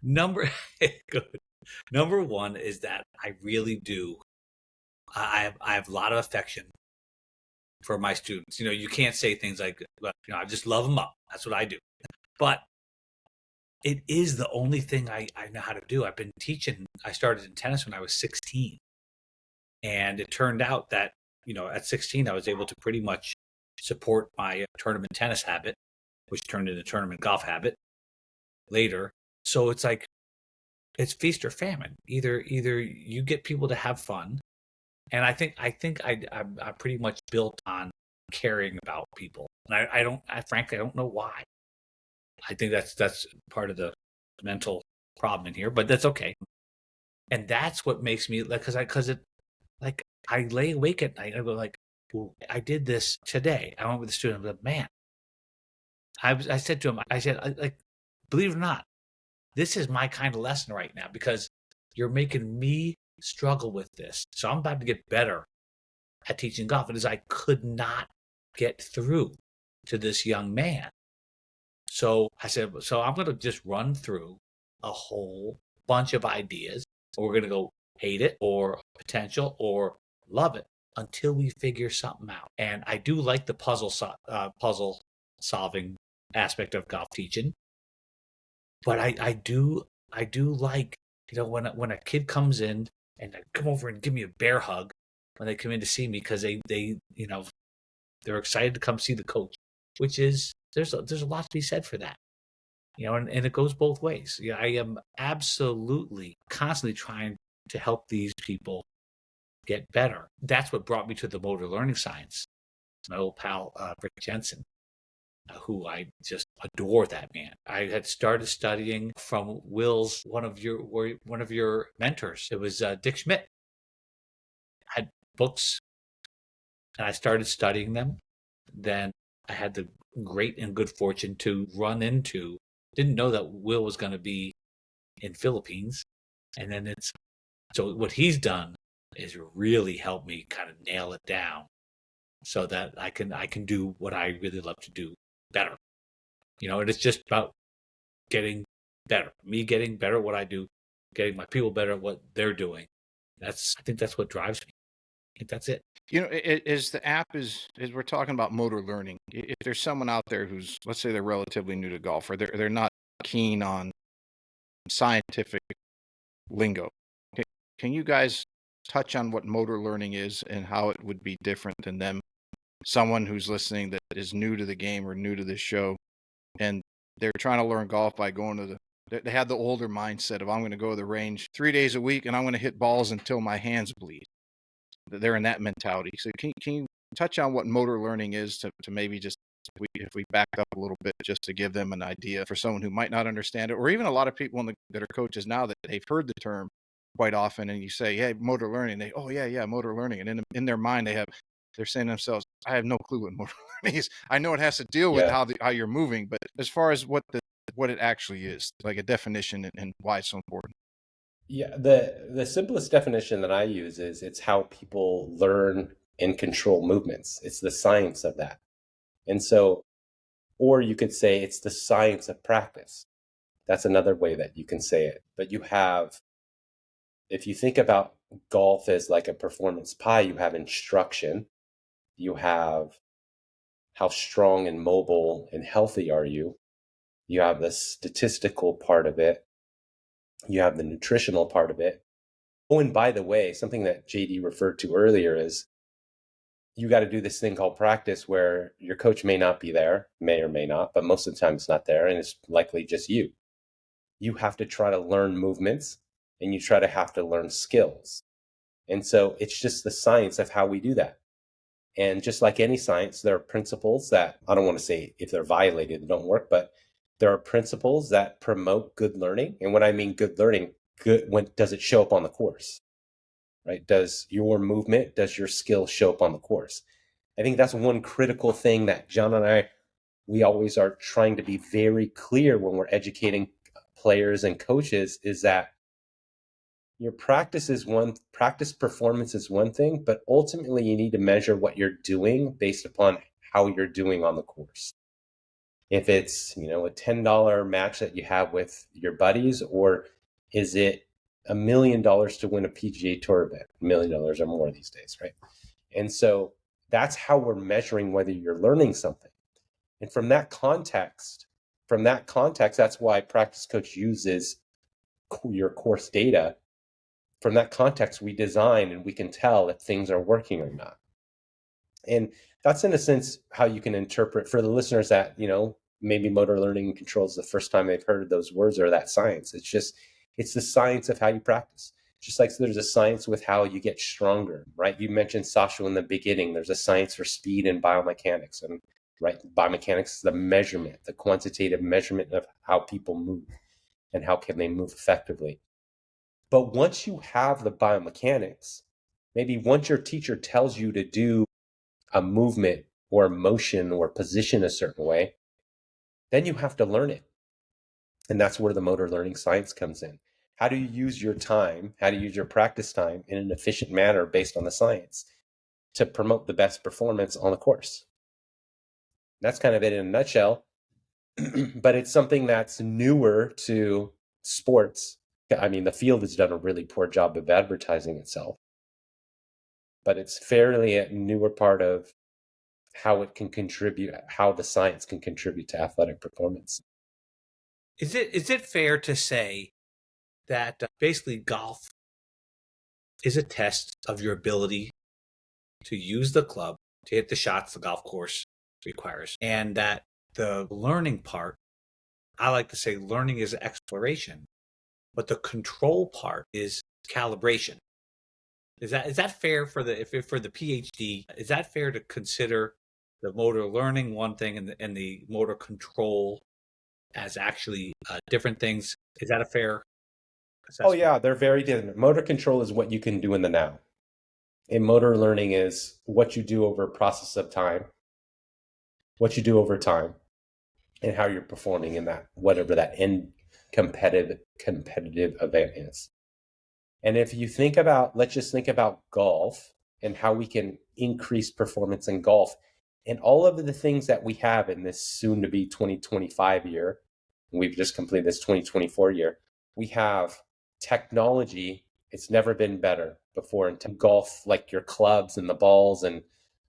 Number good. Number one is that I really do. I have a lot of affection for my students. You can't say things like, I just love them up. That's what I do. But it is the only thing I know how to do. I've been teaching. I started in tennis when I was 16. And it turned out that, at 16, I was able to pretty much support my tournament tennis habit, which turned into tournament golf habit later. So it's like, it's feast or famine. Either you get people to have fun, and I think I'm pretty much built on caring about people. And I frankly don't know why. I think that's part of the mental problem in here, but that's okay. And that's what makes me, like, because I lay awake at night. I go like, well, I did this today. I went with the student. I'm like, man, I said to him, I said, like, believe it or not, this is my kind of lesson right now, because you're making me struggle with this. So I'm about to get better at teaching golf. And as I could not get through to this young man. So I said, so I'm going to just run through a whole bunch of ideas. We're going to go hate it or potential or love it until we figure something out. And I do like the puzzle solving aspect of golf teaching. But I do like, when a kid comes in and they come over and give me a bear hug when they come in to see me, because they they're excited to come see the coach, which is, there's a lot to be said for that, and it goes both ways. Yeah, I am absolutely constantly trying to help these people get better. That's what brought me to the motor learning science. My old pal Rick Jensen, who I just adore, that man. I had started studying from Will's, one of your mentors. It was Dick Schmidt. I had books, and I started studying them. Then I had the great and good fortune to run into, didn't know that Will was going to be in Philippines. And then so what he's done is really helped me kind of nail it down so that I can do what I really love to do better. And it's just about getting better. Me getting better at what I do, getting my people better at what they're doing. I think that's what drives me. I think that's it. As the app is we're talking about motor learning, if there's someone out there who's, let's say, they're relatively new to golf, or they're not keen on scientific lingo, can you guys touch on what motor learning is and how it would be different than someone who's listening that is new to the game or new to this show, and they're trying to learn golf by going to they had the older mindset of, I'm going to go to the range 3 days a week and I'm going to hit balls until my hands bleed. They're in that mentality. So can you touch on what motor learning is to maybe just, if we back up a little bit, just to give them an idea for someone who might not understand it, or even a lot of people that are coaches now that they've heard the term quite often, and you say, hey, motor learning, they, oh yeah, motor learning, and in their mind they're saying to themselves, I have no clue what motor learning is. I know it has to deal with how you're moving, but as far as what it actually is, like a definition and why it's so important. Yeah, the simplest definition that I use is it's how people learn and control movements. It's the science of that. And so, or you could say it's the science of practice. That's another way that you can say it. But you have, if you think about golf as like a performance pie, you have instruction, you have how strong and mobile and healthy are you, you have the statistical part of it, you have the nutritional part of it. Oh, and by the way, something that JD referred to earlier is you got to do this thing called practice where your coach may not be there, may or may not, but most of the time it's not there, and it's likely just you. You have to try to learn movements, and you have to learn skills. And so it's just the science of how we do that. And just like any science, there are principles that, I don't want to say if they're violated, they don't work, but there are principles that promote good learning. And when I mean good learning, when does it show up on the course, right? Does your movement, does your skill show up on the course? I think that's one critical thing that John and I, we always are trying to be very clear when we're educating players and coaches, is that your practice performance is one thing, but ultimately you need to measure what you're doing based upon how you're doing on the course. If it's, a $10 match that you have with your buddies, or is it $1 million to win a PGA Tour event? $1 million or more these days, right? And so that's how we're measuring whether you're learning something. And from that context, that's why practice coach uses your course data. From that context, we design and we can tell if things are working or not. And that's in a sense how you can interpret for the listeners that, maybe motor learning and control is the first time they've heard those words or that science. It's the science of how you practice. Just like there's a science with how you get stronger, right? You mentioned Sasha in the beginning. There's a science for speed and biomechanics. And right, biomechanics is the measurement, the quantitative measurement of how people move and how can they move effectively. But once you have the biomechanics, maybe once your teacher tells you to do a movement or a motion or position a certain way, then you have to learn it. And that's where the motor learning science comes in. How do you use your time? How do you use your practice time in an efficient manner based on the science to promote the best performance on the course? That's kind of it in a nutshell. But it's something that's newer to sports. I mean, the field has done a really poor job of advertising itself, but it's fairly a newer part of how it can contribute, how the science can contribute to athletic performance. Is it fair to say that basically golf is a test of your ability to use the club to hit the shots the golf course requires, and that the learning part, I like to say learning is exploration, but the control part is calibration? Is that fair for the PhD? Is that fair to consider the motor learning one thing and the motor control as actually different things? Is that a fair assessment? Oh yeah, they're very different. Motor control is what you can do in the now. And motor learning is what you do over a process of time, and how you're performing in that, whatever that end competitive event is. And if you think about, let's just think about golf and how we can increase performance in golf and all of the things that we have in this soon to be 2025 year. We've just completed this 2024 year. We have technology. It's never been better before in golf, like your clubs and the balls and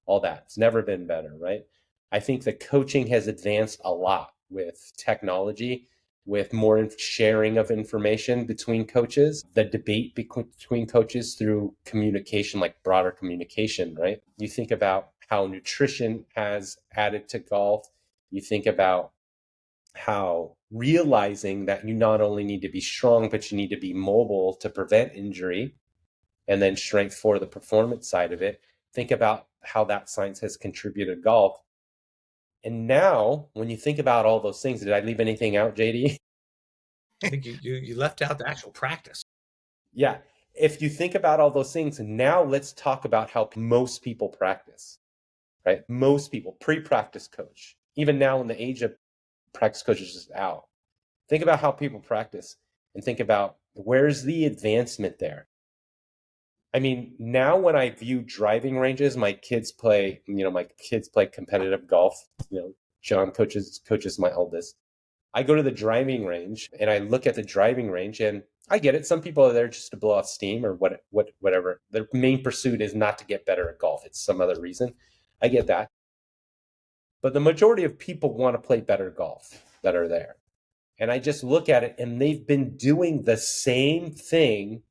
all that. It's never been better, right? I think the coaching has advanced a lot with technology, with more sharing of information between coaches, the debate between coaches through communication, like broader communication, right? You think about how nutrition has added to golf. You think about how realizing that you not only need to be strong, but you need to be mobile to prevent injury, and then strength for the performance side of it. Think about how that science has contributed to golf. And now, when you think about all those things, did I leave anything out, JD? I think you left out the actual practice. Yeah. If you think about all those things, now let's talk about how most people practice, right? Most people, pre-practice coach, even now in the age of practice coaches is out. Think about how people practice and think about where's the advancement there. I mean, now when I view driving ranges, my kids play competitive golf. John coaches my oldest. I go to the driving range and I look at the driving range, and I get it. Some people are there just to blow off steam or whatever. Their main pursuit is not to get better at golf. It's some other reason. I get that. But the majority of people want to play better golf that are there. And I just look at it, and they've been doing the same thing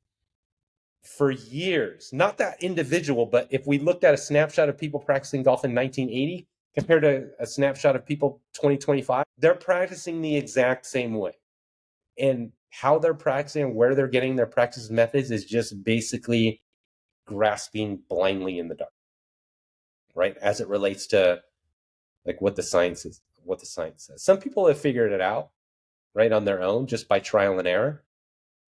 for years. Not that individual, but if we looked at a snapshot of people practicing golf in 1980 compared to a snapshot of people 2025, they're practicing the exact same way. And how they're practicing and where they're getting their practice methods is just basically grasping blindly in the dark, right? As it relates to like what the science says. Some people have figured it out, right, on their own just by trial and error.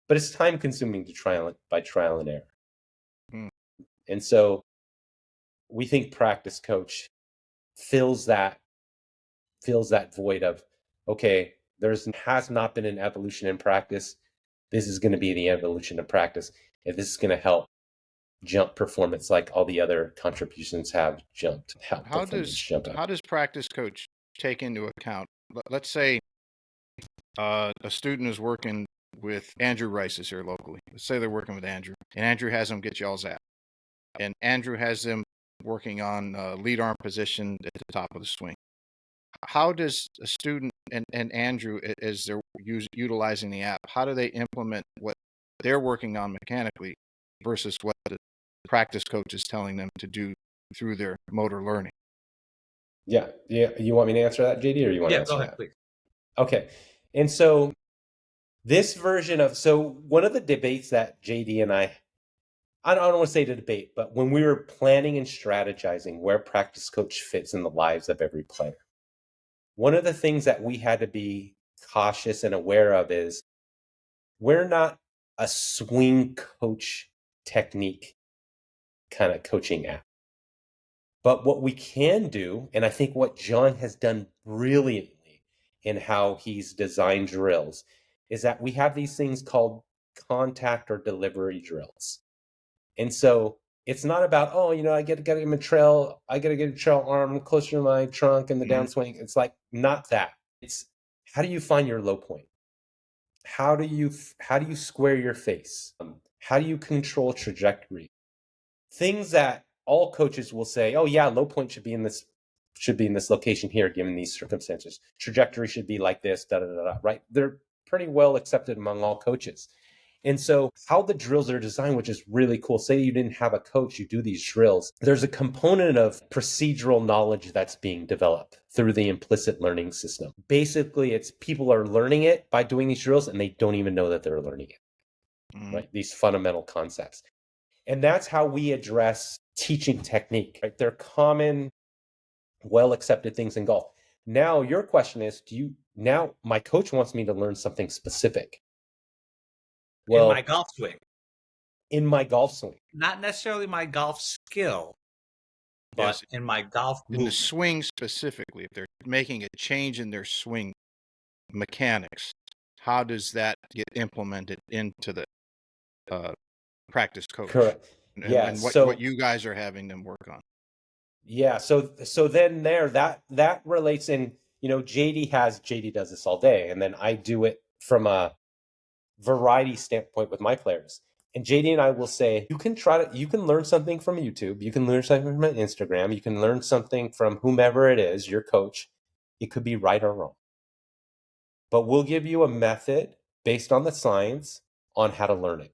But it's time consuming to trial and error. Mm. And so we think practice coach fills that void of, okay, has not been an evolution in practice. This is going to be the evolution of practice. And this is going to help jump performance like all the other contributions have jumped. How does practice coach take into account, let's say a student is working with Andrew Rice's here locally. Let's say they're working with Andrew, and Andrew has them get y'all's app, and Andrew has them working on lead arm position at the top of the swing. How does a student and Andrew, as they're utilizing the app, how do they implement what they're working on mechanically versus what the practice coach is telling them to do through their motor learning? Yeah. You want me to answer that, JD, or you want to answer that? Yeah, go ahead, please. Okay. And so this version of, one of the debates that JD and I don't want to say the debate, but when we were planning and strategizing where practice coach fits in the lives of every player, one of the things that we had to be cautious and aware of is we're not a swing coach technique kind of coaching app. But what we can do, and I think what John has done brilliantly in how he's designed drills, is that we have these things called contact or delivery drills. And so it's not about, I got to get a trail arm closer to my trunk and the downswing. It's like not that. It's how do you find your low point? How do you square your face? How do you control trajectory? Things that all coaches will say, oh yeah, low point should be in this location here, given these circumstances. Trajectory should be like this, right? They're pretty well accepted among all coaches. And so how the drills are designed, which is really cool. Say you didn't have a coach, you do these drills. There's a component of procedural knowledge that's being developed through the implicit learning system. Basically, it's people are learning it by doing these drills and they don't even know that they're learning it, right? These fundamental concepts. And that's how we address teaching technique, right? They're common, well-accepted things in golf. Now, your question is, now my coach wants me to learn something specific. Well, in my golf swing. In my golf swing. Not necessarily my golf skill, but in my golf movement. In the swing specifically, if they're making a change in their swing mechanics, how does that get implemented into the practice coach? Correct. And what you guys are having them work on. Yeah. So then that relates in, JD does this all day. And then I do it from a variety standpoint with my players. And JD and I will say, you can learn something from YouTube. You can learn something from Instagram. You can learn something from whomever it is, your coach. It could be right or wrong. But we'll give you a method based on the science on how to learn it.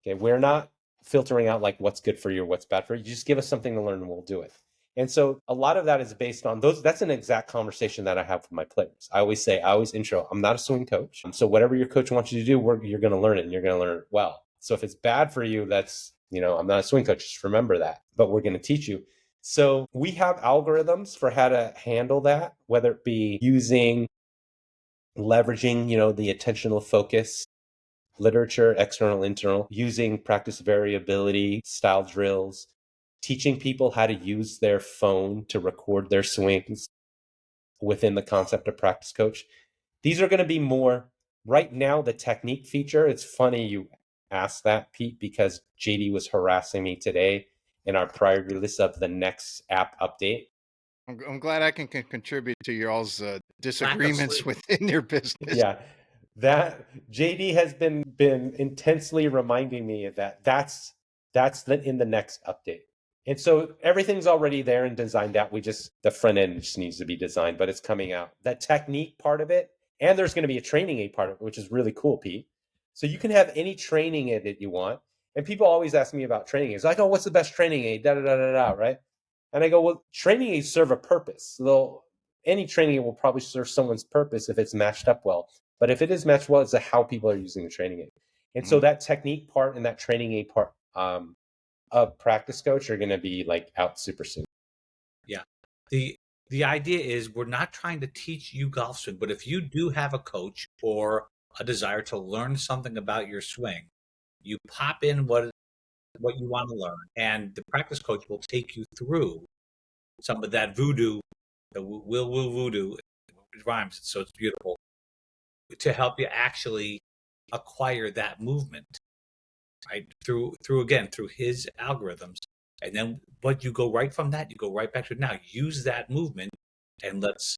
Okay. We're not filtering out like what's good for you or what's bad for you. You just give us something to learn and we'll do it. And so a lot of that is based on those. That's an exact conversation that I have with my players. I always intro, I'm not a swing coach. So whatever your coach wants you to do, you're going to learn it and you're going to learn it well. So if it's bad for you, that's, I'm not a swing coach. Just remember that, but we're going to teach you. So we have algorithms for how to handle that, whether it be leveraging, the attentional focus literature, external, internal, using practice variability style drills, teaching people how to use their phone to record their swings within the concept of practice coach. These are going to be more right now. The technique feature, it's funny ask that, Pete, because JD was harassing me today in our priority list of the next app update. I'm glad I can contribute to y'all's disagreements sleep. within your business. Yeah, that JD has been intensely reminding me of that's in the next update. And so everything's already there and designed out. The front end just needs to be designed, but it's coming out. That technique part of it, and there's going to be a training aid part of it, which is really cool, Pete. So you can have any training aid that you want. And people always ask me about training aids. Like, oh, what's the best training aid? Da da da da da, right? And I go, well, training aids serve a purpose. Any training aid will probably serve someone's purpose if it's matched up well. But if it is matched well, it's how people are using the training aid. And so that technique part and that training aid part of Practice Coach are going to be like out super soon. Yeah. The idea is we're not trying to teach you golf swing, but if you do have a coach or a desire to learn something about your swing, you pop in what you want to learn, and the Practice Coach will take you through some of that voodoo, the voodoo, it rhymes, so it's beautiful, to help you actually acquire that movement, right? Through his algorithms. And then but you go right from that, you go right back to now. Use that movement and let's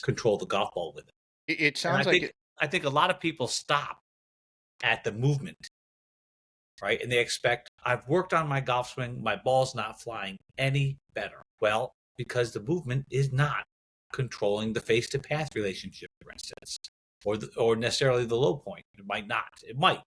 control the golf ball with it. It sounds I think a lot of people stop at the movement, right? And they expect, I've worked on my golf swing, my ball's not flying any better. Well, because the movement is not controlling the face to path relationship, for instance, or necessarily the low point. It might not. It might.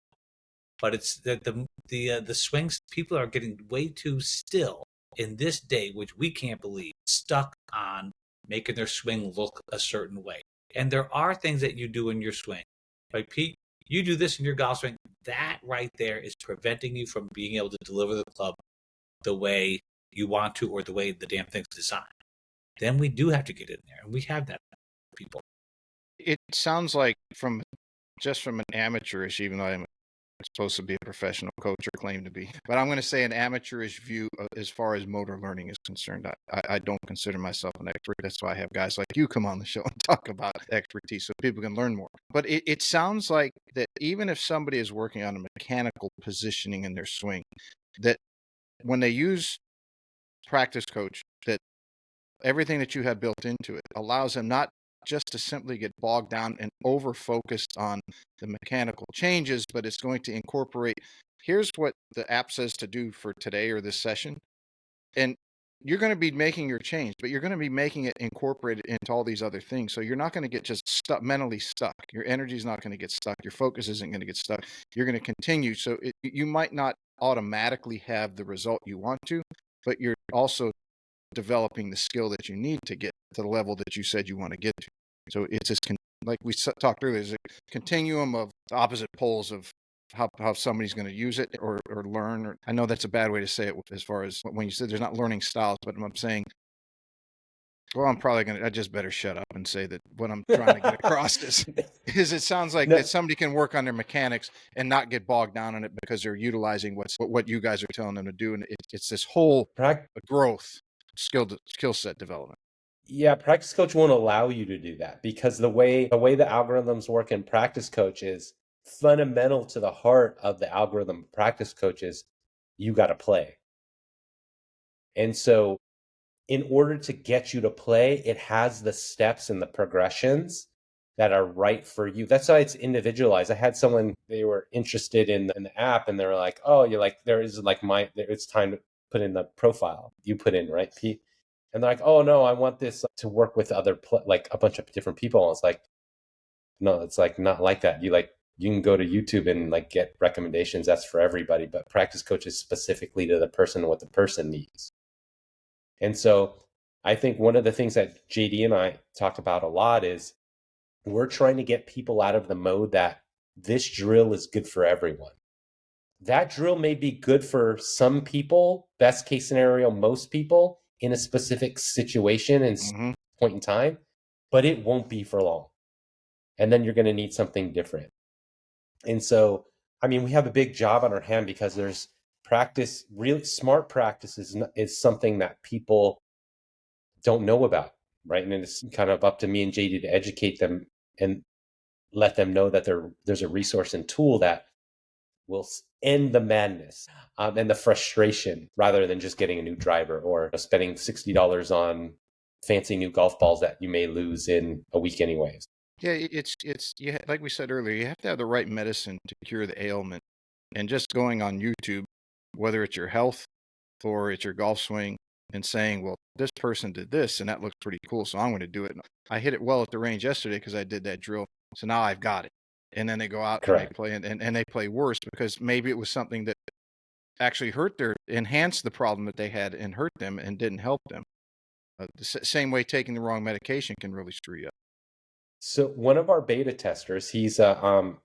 But it's the swings, people are getting way too still in this day, which we can't believe, stuck on making their swing look a certain way. And there are things that you do in your swing. Like, Pete, you do this in your golf swing. That right there is preventing you from being able to deliver the club the way you want to or the way the damn thing's designed. Then we do have to get in there. And we have that for people. It sounds like from an amateurish, even though I'm supposed to be a professional coach or claim to be, but I'm going to say an amateurish view as far as motor learning is concerned. I don't consider myself an expert. That's why I have guys like you come on the show and talk about expertise so people can learn more. But it sounds like that even if somebody is working on a mechanical positioning in their swing, that when they use Practice Coach, that everything that you have built into it allows them not just to simply get bogged down and over focused on the mechanical changes, but it's going to incorporate, here's what the app says to do for today or this session. And you're going to be making your change, but you're going to be making it incorporated into all these other things. So you're not going to get just mentally stuck. Your energy is not going to get stuck. Your focus isn't going to get stuck. You're going to continue. So you might not automatically have the result you want to, but you're also developing the skill that you need to get to the level that you said you want to get to. So it's just like we talked earlier, there's a continuum of opposite poles of how somebody's going to use it or learn. Or I know that's a bad way to say it as far as when you said there's not learning styles, but I'm saying, well, I just better shut up and say that what I'm trying to get across is it sounds like that somebody can work on their mechanics and not get bogged down in it because they're utilizing what you guys are telling them to do. And it's this whole growth, skill set development. Yeah, Practice Coach won't allow you to do that because the way the algorithms work in Practice Coach is fundamental to the heart of the algorithm. Practice Coach is you got to play. And so in order to get you to play, it has the steps and the progressions that are right for you. That's why it's individualized. I had someone, they were interested in the app and they were like, oh, you're like, it's time to put in the profile you put in, right, Pete? And they're like, oh no, I want this to work with like a bunch of different people. And it's like, no, it's like not like that. You can go to YouTube and like get recommendations. That's for everybody. But Practice Coach is specifically to the person and what the person needs. And so I think one of the things that JD and I talk about a lot is we're trying to get people out of the mode that this drill is good for everyone. That drill may be good for some people, best case scenario, most people in a specific situation and point in time, but it won't be for long. And then you're going to need something different. And so, I mean, we have a big job on our hand because there's practice, really smart practice is something that people don't know about, right? And it's kind of up to me and JD to educate them and let them know that there's a resource and tool that will end the madness and the frustration rather than just getting a new driver or spending $60 on fancy new golf balls that you may lose in a week anyways. Yeah, like we said earlier, you have to have the right medicine to cure the ailment. And just going on YouTube, whether it's your health or it's your golf swing, and saying, well, this person did this and that looks pretty cool, so I'm going to do it. And I hit it well at the range yesterday because I did that drill. So now I've got it. And then they go out and they play and they play worse because maybe it was something that actually enhanced the problem that they had and hurt them and didn't help them. The same way taking the wrong medication can really screw you up. So one of our beta testers, he's a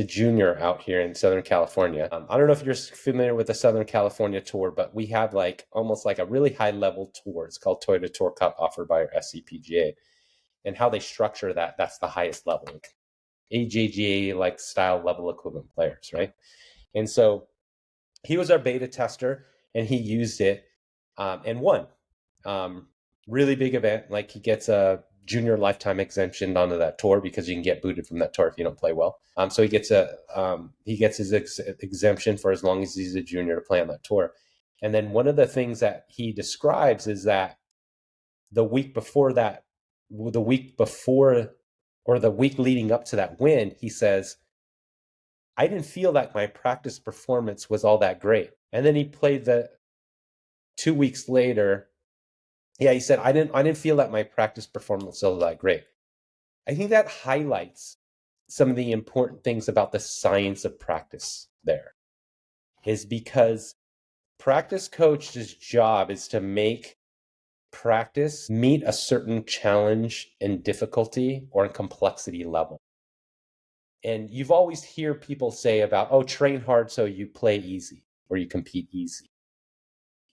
junior out here in Southern California. I don't know if you're familiar with the Southern California tour, but we have almost like a really high level tour. It's called Toyota Tour Cup, offered by our SCPGA. And how they structure that's the highest level, AJGA like style level equivalent players, right? And so he was our beta tester and he used it and won. Really big event. Like he gets a junior lifetime exemption onto that tour because you can get booted from that tour if you don't play well. So he gets his exemption for as long as he's a junior to play on that tour. And then one of the things that he describes is that the week leading up to that win, he says, I didn't feel like my practice performance was all that great. And then he played the 2 weeks later. Yeah, he said, I didn't feel that my practice performance was all that great. I think that highlights some of the important things about the science of practice there, is because practice coach's job is to make practice meet a certain challenge and difficulty or complexity level. And you've always hear people say about, oh, train hard so you play easy or you compete easy.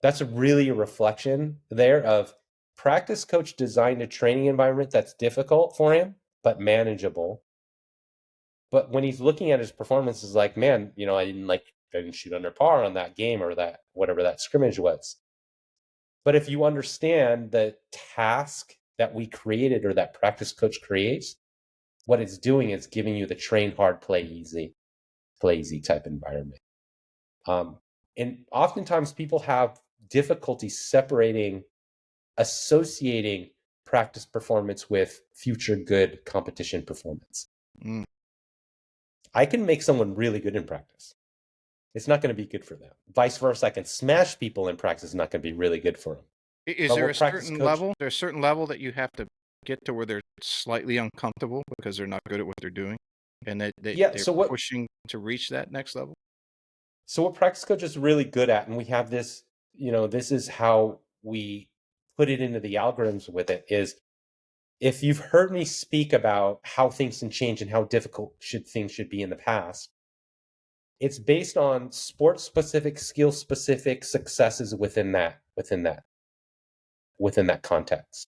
That's really a reflection there of practice coach designed a training environment that's difficult for him, but manageable. But when he's looking at his performance, is like, man, I didn't shoot under par on that game or that, whatever that scrimmage was. But if you understand the task that we created or that practice coach creates, what it's doing is giving you the train hard, play easy type environment. And oftentimes people have difficulty associating practice performance with future good competition performance. I can make someone really good in practice. It's not going to be good for them. Vice versa, I can smash people in practice. It's not going to be really good for them. Is there a certain level? There's a certain level that you have to get to where they're slightly uncomfortable because they're not good at what they're doing, and they're pushing to reach that next level. So what practice coach is really good at, and we have this, this is how we put it into the algorithms with it, is if you've heard me speak about how things can change and how difficult things should be in the past, it's based on sport-specific, skill-specific successes within that context,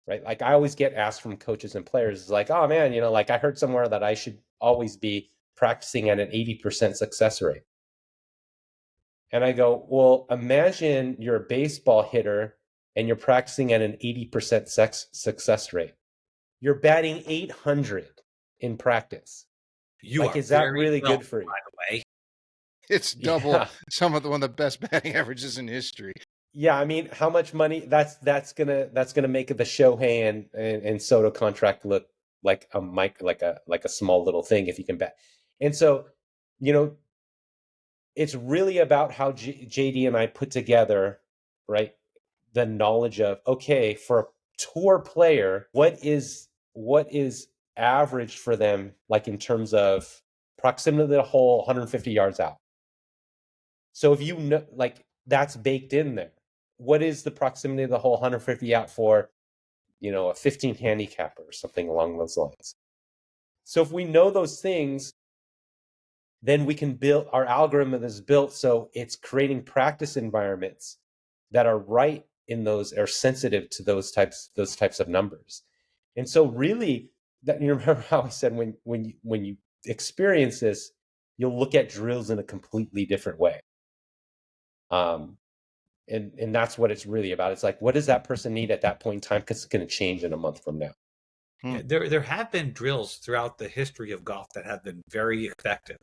right? Like I always get asked from coaches and players, it's like, oh man, I heard somewhere that I should always be practicing at an 80% success rate. And I go, well, imagine you're a baseball hitter and you're practicing at an 80% success rate. You're batting 800 in practice. Is that really good for you? By the way, it's double some of one of the best batting averages in history. Yeah, I mean, how much money that's gonna make the Shohei and Soto contract look like a small little thing if you can bet. And so, it's really about how JD and I put together, right, the knowledge of, okay, for a tour player, what is average for them, like in terms of proximity to the hole, 150 yards out. So if that's baked in there. What is the proximity of the hole 150 out for, a 15 handicapper or something along those lines? So if we know those things, then we can build, our algorithm is built so it's creating practice environments that are right in those, are sensitive to those types of numbers. And so really, that, you remember how I said when you experience this, you'll look at drills in a completely different way. And that's what it's really about. It's like, what does that person need at that point in time? Because it's going to change in a month from now. Yeah, there have been drills throughout the history of golf that have been very effective.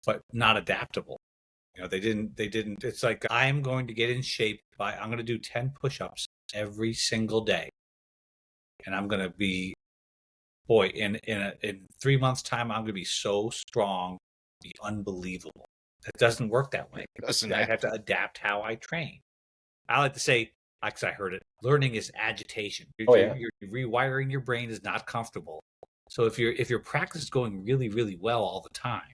but not adaptable. They didn't, it's like, I'm going to get in shape I'm going to do 10 push-ups every single day. And I'm going to be, boy, in 3 months time, I'm going to be so strong, be unbelievable. It doesn't work that way. I have to adapt how I train. I like to say, because I heard it, learning is agitation. You're rewiring your brain is not comfortable. So if your practice is going really, really well all the time,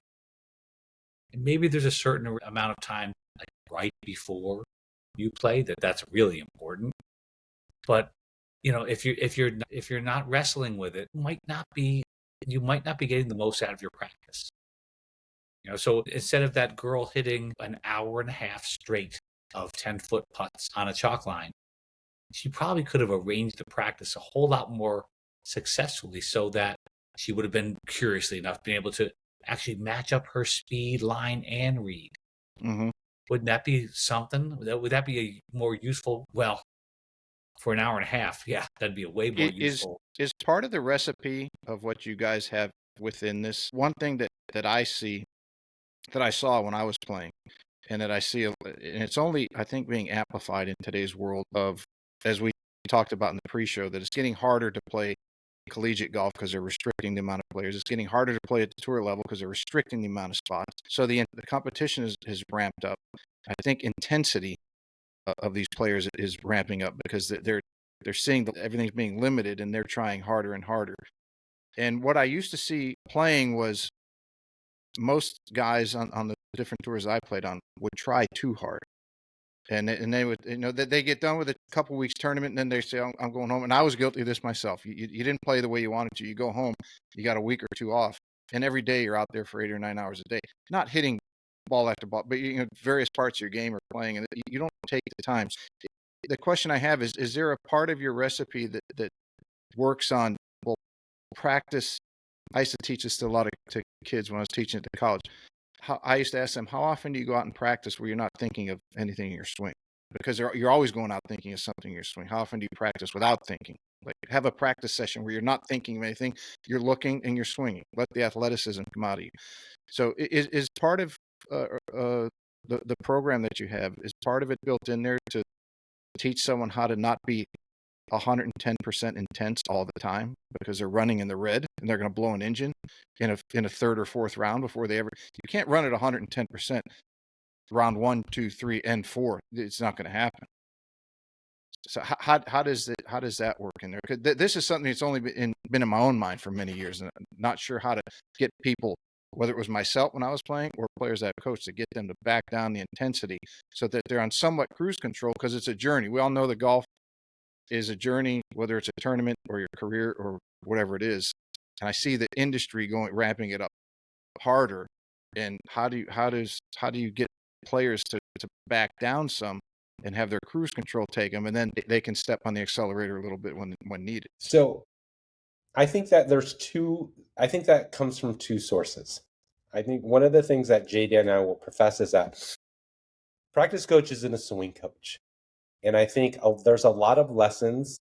and maybe there's a certain amount of time like right before you play that's really important. But if you're not wrestling with it, you might not be getting the most out of your practice. So instead of that girl hitting an hour and a half straight of 10-foot putts on a chalk line, she probably could have arranged the practice a whole lot more successfully so that she would have been, curiously enough, being able to actually match up her speed, line, and read. Mm-hmm. Wouldn't that be something? Would that be a more useful, well, for an hour and a half? Yeah, that'd be a way more useful. Is part of the recipe of what you guys have within this, one thing that I see, that I saw when I was playing, and that I see, and it's only, I think, being amplified in today's world of, as we talked about in the pre-show, that it's getting harder to play collegiate golf because they're restricting the amount of players. It's getting harder to play at the tour level because they're restricting the amount of spots. So the competition is ramped up. I think intensity of these players is ramping up because they're seeing that everything's being limited and they're trying harder and harder. And what I used to see playing was most guys on the different tours I played on would try too hard. And they would, they get done with a couple weeks tournament and then they say, I'm going home. And I was guilty of this myself. You didn't play the way you wanted to. You go home, you got a week or two off. And every day you're out there for 8 or 9 hours a day, not hitting ball after ball, but various parts of your game are playing and you don't take the time. The question I have is there a part of your recipe that works on, well, practice? I used to teach this to a lot of kids when I was teaching at the college. I used to ask them, how often do you go out and practice where you're not thinking of anything in your swing? Because you're always going out thinking of something in your swing. How often do you practice without thinking? Like, have a practice session where you're not thinking of anything. You're looking and you're swinging. Let the athleticism come out of you. So is part of the program that you have, is part of it built in there to teach someone how to not be 110% intense all the time because they're running in the red and they're going to blow an engine in a third or fourth round before they ever. You can't run at 110% round 1, 2, 3, and 4. It's not going to happen. So how does that work in there? Because this is something that's only been in my own mind for many years, and I'm not sure how to get people, whether it was myself when I was playing or players I've coached, to get them to back down the intensity so that they're on somewhat cruise control, because it's a journey. We all know that golf is a journey, whether it's a tournament or your career or whatever it is. And I see the industry ramping it up harder. And how do you get players to back down some and have their cruise control take them, and then they can step on the accelerator a little bit when needed? So I think that I think that comes from two sources. I think one of the things that JD and I will profess is that practice coach isn't a swing coach. And I think there's a lot of lessons,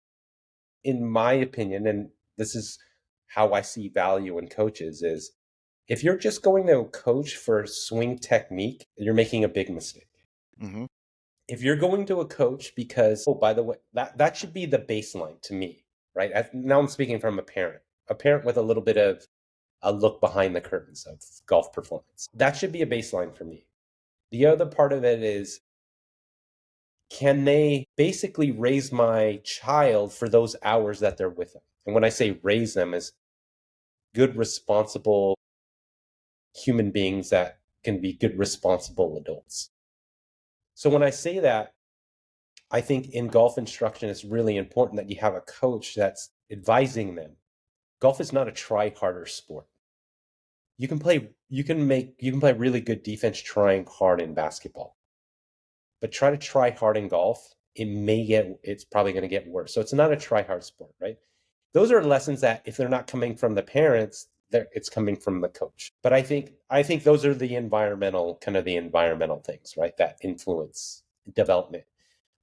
in my opinion, and this is how I see value in coaches, is if you're just going to coach for swing technique, you're making a big mistake. Mm-hmm. If you're going to a coach because, oh, by the way, that should be the baseline to me, right? Now I'm speaking from a parent with a little bit of a look behind the curtains of golf performance. That should be a baseline for me. The other part of it is, can they basically raise my child for those hours that they're with them? And when I say raise them, is good, responsible human beings that can be good, responsible adults. So when I say that, I think in golf instruction, it's really important that you have a coach that's advising them. Golf is not a try harder sport. You can play really good defense trying hard in basketball. But try hard in golf, it's probably going to get worse. So it's not a try hard sport, right? Those are lessons that if they're not coming from the parents, it's coming from the coach. But I think those are the environmental things, right? That influence development.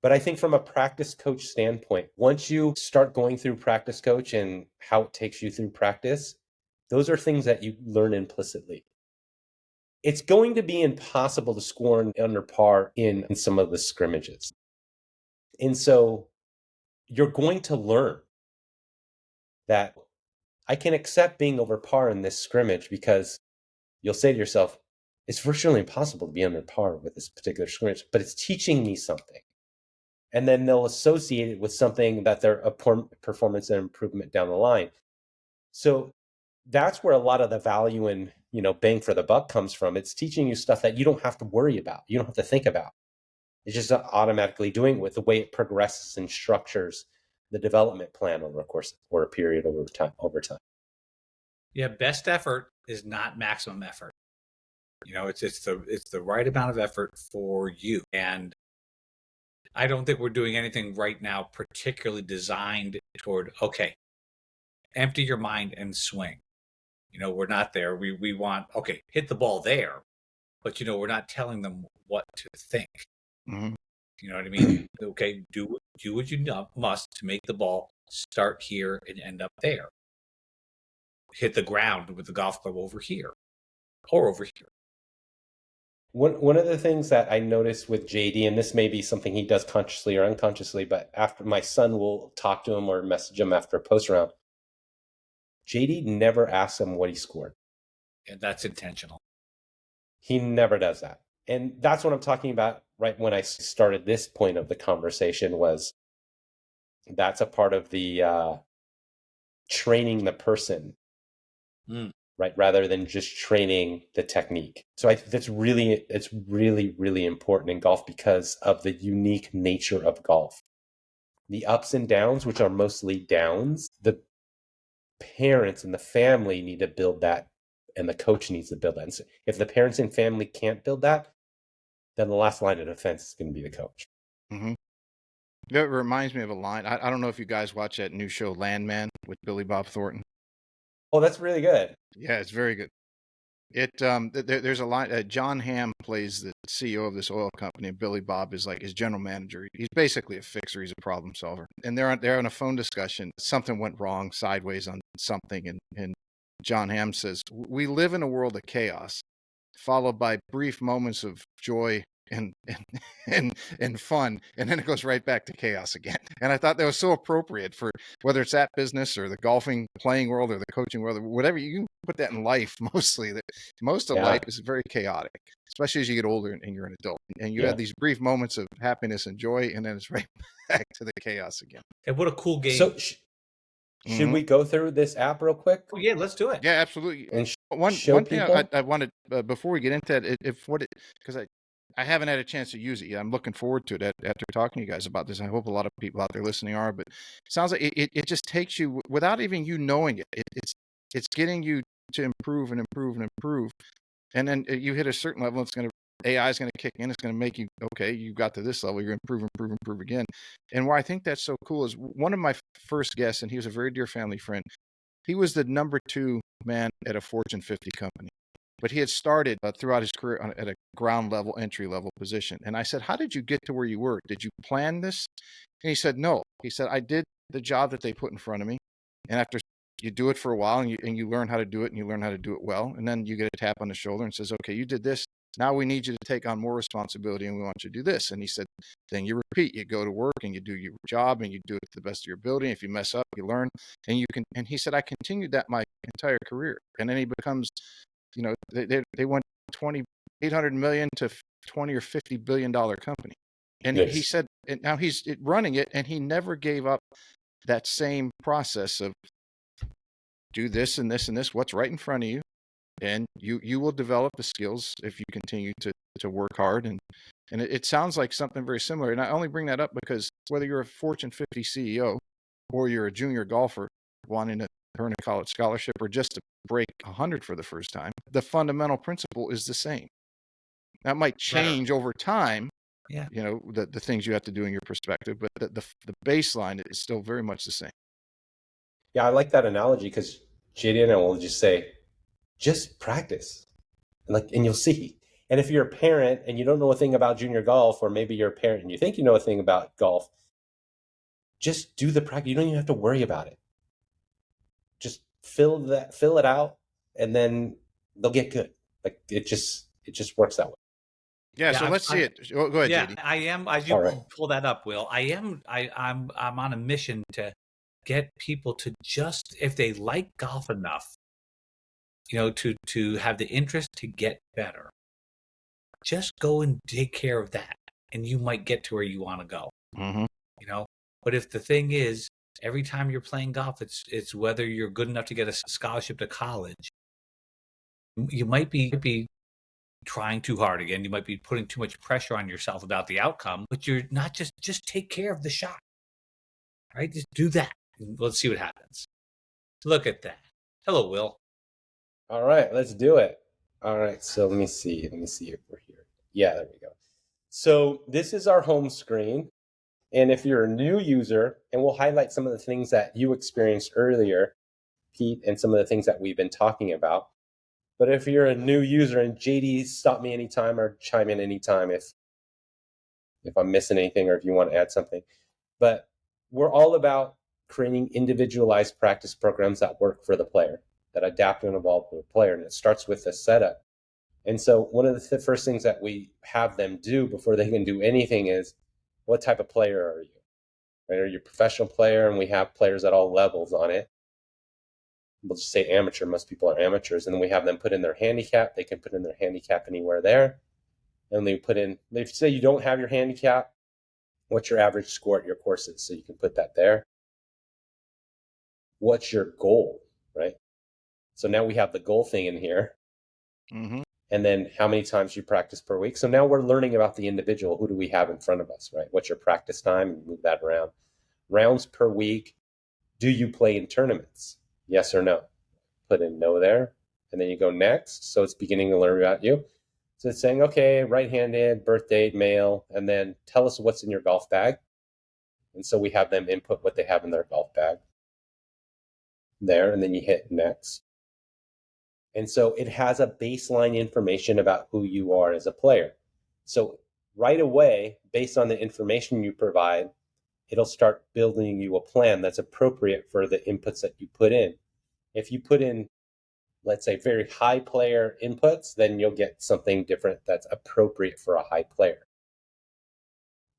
But I think from a practice coach standpoint, once you start going through practice coach and how it takes you through practice, those are things that you learn implicitly. it's going to be impossible to score under par in some of the scrimmages. And so you're going to learn that I can accept being over par in this scrimmage, because you'll say to yourself, it's virtually impossible to be under par with this particular scrimmage, but it's teaching me something. And then they'll associate it with something that they're a performance and improvement down the line. So that's where a lot of the value and, bang for the buck comes from. It's teaching you stuff that you don't have to worry about. You don't have to think about. It's just automatically doing it with the way it progresses and structures the development plan over a course or a period over time. Yeah, best effort is not maximum effort. It's the right amount of effort for you. And I don't think we're doing anything right now particularly designed toward, okay, empty your mind and swing. We're not there. We want, okay, hit the ball there, but we're not telling them what to think. Mm-hmm. You know what I mean? Okay, do what you must to make the ball start here and end up there. Hit the ground with the golf club over here or over here. One of the things that I noticed with JD, and this may be something he does consciously or unconsciously, but after my son will talk to him or message him after a post round, JD never asks him what he scored. And that's intentional. He never does that. And that's what I'm talking about right when I started this point of the conversation, was that's a part of the training the person, right? Rather than just training the technique. So I think it's really, really important in golf because of the unique nature of golf. The ups and downs, which are mostly downs, the parents and the family need to build that, and the coach needs to build that. And so if the parents and family can't build that, then the last line of defense is going to be the coach. Mm-hmm. It reminds me of a line. I don't know if you guys watch that new show Landman with Billy Bob Thornton. Oh, that's really good. Yeah, it's very good. There's a line. John Hamm plays the CEO of this oil company, and Billy Bob is like his general manager. He's basically a fixer. He's a problem solver. And they're on a phone discussion. Something went wrong sideways on something, and John Hamm says, "We live in a world of chaos, followed by brief moments of joy and fun, and then it goes right back to chaos again." And I thought that was so appropriate for whether it's that business or the golfing playing world or the coaching world, or whatever. You can put that in life mostly. That most of life is very chaotic, especially as you get older and you're an adult, and you have these brief moments of happiness and joy, and then it's right back to the chaos again. And what a cool game. So should we go through this app real quick? Oh, yeah, let's do it. Yeah, absolutely. And one thing I wanted before we get into that, because I haven't had a chance to use it yet. I'm looking forward to it after talking to you guys about this. I hope a lot of people out there listening are, but it sounds like it just takes you without even you knowing it. It's getting you to improve and improve and improve. And then you hit a certain level, AI is going to kick in. It's going to make you, okay, you got to this level, you're going to improve again. And why I think that's so cool is one of my first guests, and he was a very dear family friend. He was the number 2 man at a Fortune 50 company. But he had started throughout his career at a ground level, entry level position. And I said, how did you get to where you were? Did you plan this? And he said, no. He said, I did the job that they put in front of me. And after you do it for a while and you learn how to do it and you learn how to do it well. And then you get a tap on the shoulder and says, okay, you did this. Now we need you to take on more responsibility and we want you to do this. And he said, then you repeat, you go to work and you do your job and you do it to the best of your ability. If you mess up, you learn and you can. And he said, I continued that my entire career. And then he becomes, they went 800 million to 20 or $50 billion company. And he said, and now he's running it and he never gave up that same process of do this and this and this, what's right in front of you. And you will develop the skills if you continue to work hard. And it sounds like something very similar. And I only bring that up because whether you're a Fortune 50 CEO or you're a junior golfer wanting to earn a college scholarship or just to break 100 for the first time, the fundamental principle is the same. That might change over time, the things you have to do in your perspective, but the baseline is still very much the same. Yeah, I like that analogy because JD and I will just say, just practice, and you'll see. And if you're a parent and you don't know a thing about junior golf, or maybe you're a parent and you think you know a thing about golf, just do the practice. You don't even have to worry about it. Just fill it out, and then they'll get good. Like it just It just works that way. Yeah. So let's see it. Go ahead, Yeah, JD. I am. As you All right. pull that up, Will, I'm on a mission to get people to just, if they like golf enough, to have the interest to get better, just go and take care of that, and you might get to where you want to go. Mm-hmm. But if the thing is, every time you're playing golf, it's whether you're good enough to get a scholarship to college. You might be trying too hard again. You might be putting too much pressure on yourself about the outcome, but you're not. Just take care of the shot, right? Just do that. Let's see what happens. Look at that. Hello, Will. All right, let's do it. All right, so let me see if we're here. Yeah, there we go. So this is our home screen. And if you're a new user, and we'll highlight some of the things that you experienced earlier, Pete, and some of the things that we've been talking about. But if you're a new user, and JD, stop me anytime or chime in anytime if I'm missing anything or if you want to add something. But we're all about creating individualized practice programs that work for the player, that adapt and evolve for the player. And it starts with the setup. And so one of the first things that we have them do before they can do anything is, what type of player are you? Right? Are you a professional player? And we have players at all levels on it. We'll just say amateur. Most people are amateurs. And then we have them put in their handicap. They can put in their handicap anywhere there. And they say you don't have your handicap, what's your average score at your courses? So you can put that there. What's your goal, right? So now we have the goal thing in here. Mm-hmm. And then how many times you practice per week. So now we're learning about the individual. Who do we have in front of us, right? What's your practice time? Move that around. Rounds per week. Do you play in tournaments? Yes or no? Put in no there. And then you go next. So it's beginning to learn about you. So it's saying, okay, right-handed, birth date, male, and then tell us what's in your golf bag. And so we have them input what they have in their golf bag there, and then you hit next. And so it has a baseline information about who you are as a player. So right away, based on the information you provide, it'll start building you a plan that's appropriate for the inputs that you put in. If you put in, let's say, very high player inputs, then you'll get something different that's appropriate for a high player.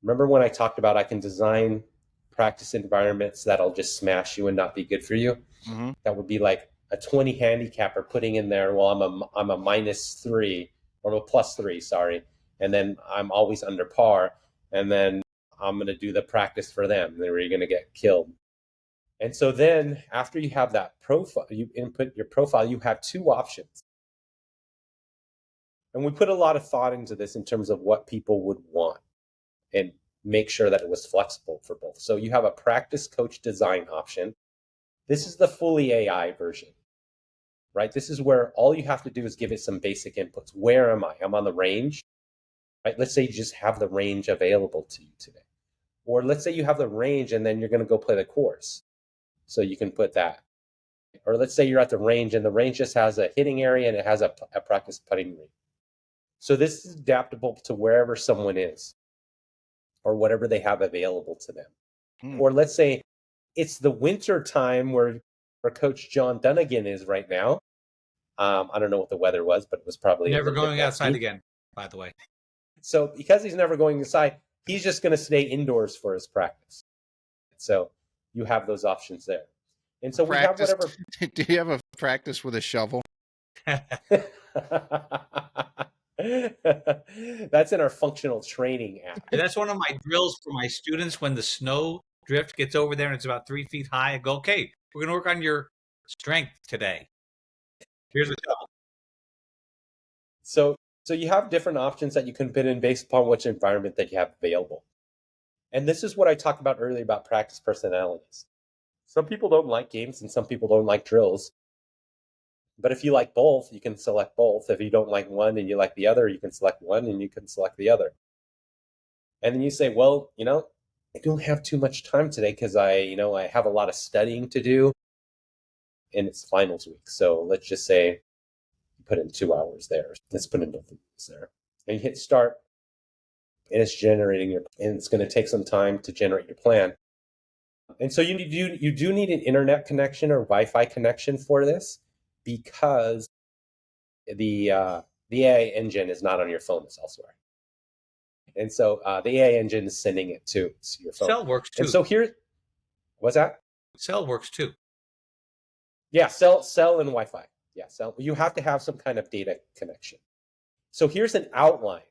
Remember when I talked about I can design practice environments that'll just smash you and not be good for you? Mm-hmm. That would be like a 20 handicapper putting in there, well, I'm a -3 or a +3, sorry, and then I'm always under par, and then I'm going to do the practice for them, and then you're going to get killed. And so then after you have that profile, you input your profile, you have two options. And we put a lot of thought into this in terms of what people would want and make sure that it was flexible for both. So you have a practice coach design option. This is the fully AI version, right? This is where all you have to do is give it some basic inputs. Where am I? I'm on the range, right? Let's say you just have the range available to you today. Or let's say you have the range and then you're going to go play the course. So you can put that. Or let's say you're at the range and the range just has a hitting area and it has a practice putting green. So this is adaptable to wherever someone is or whatever they have available to them. Or let's say it's the winter time where Coach John Dunigan is right now. I don't know what the weather was, but it was probably never going outside again, by the way. So because he's never going inside, he's just going to stay indoors for his practice. So you have those options there. And so Practice. we have whatever. Do you have a practice with a shovel? That's in our functional training app. And that's one of my drills for my students. When the snow drift gets over there and it's about 3 feet high, I go, okay, we're going to work on your strength today. Here's a shovel. So you have different options that you can put in based upon which environment that you have available. And this is what I talked about earlier about practice personalities. Some people don't like games and some people don't like drills. But if you like both, you can select both. If you don't like one and you like the other, you can select one and you can select the other. And then you say, well, I don't have too much time today because I have a lot of studying to do and it's finals week. So let's just say you put in 2 hours there. Let's put in both of these there. And you hit start and it's generating and it's going to take some time to generate your plan. And so you do need an internet connection or Wi-Fi connection for this, because the The AI engine is not on your phone, it's elsewhere. And so the AI engine is sending it to your phone. Cell works too. And so here, what's that? Cell works too. Yeah, cell and Wi-Fi. Yeah, cell. You have to have some kind of data connection. So here's an outline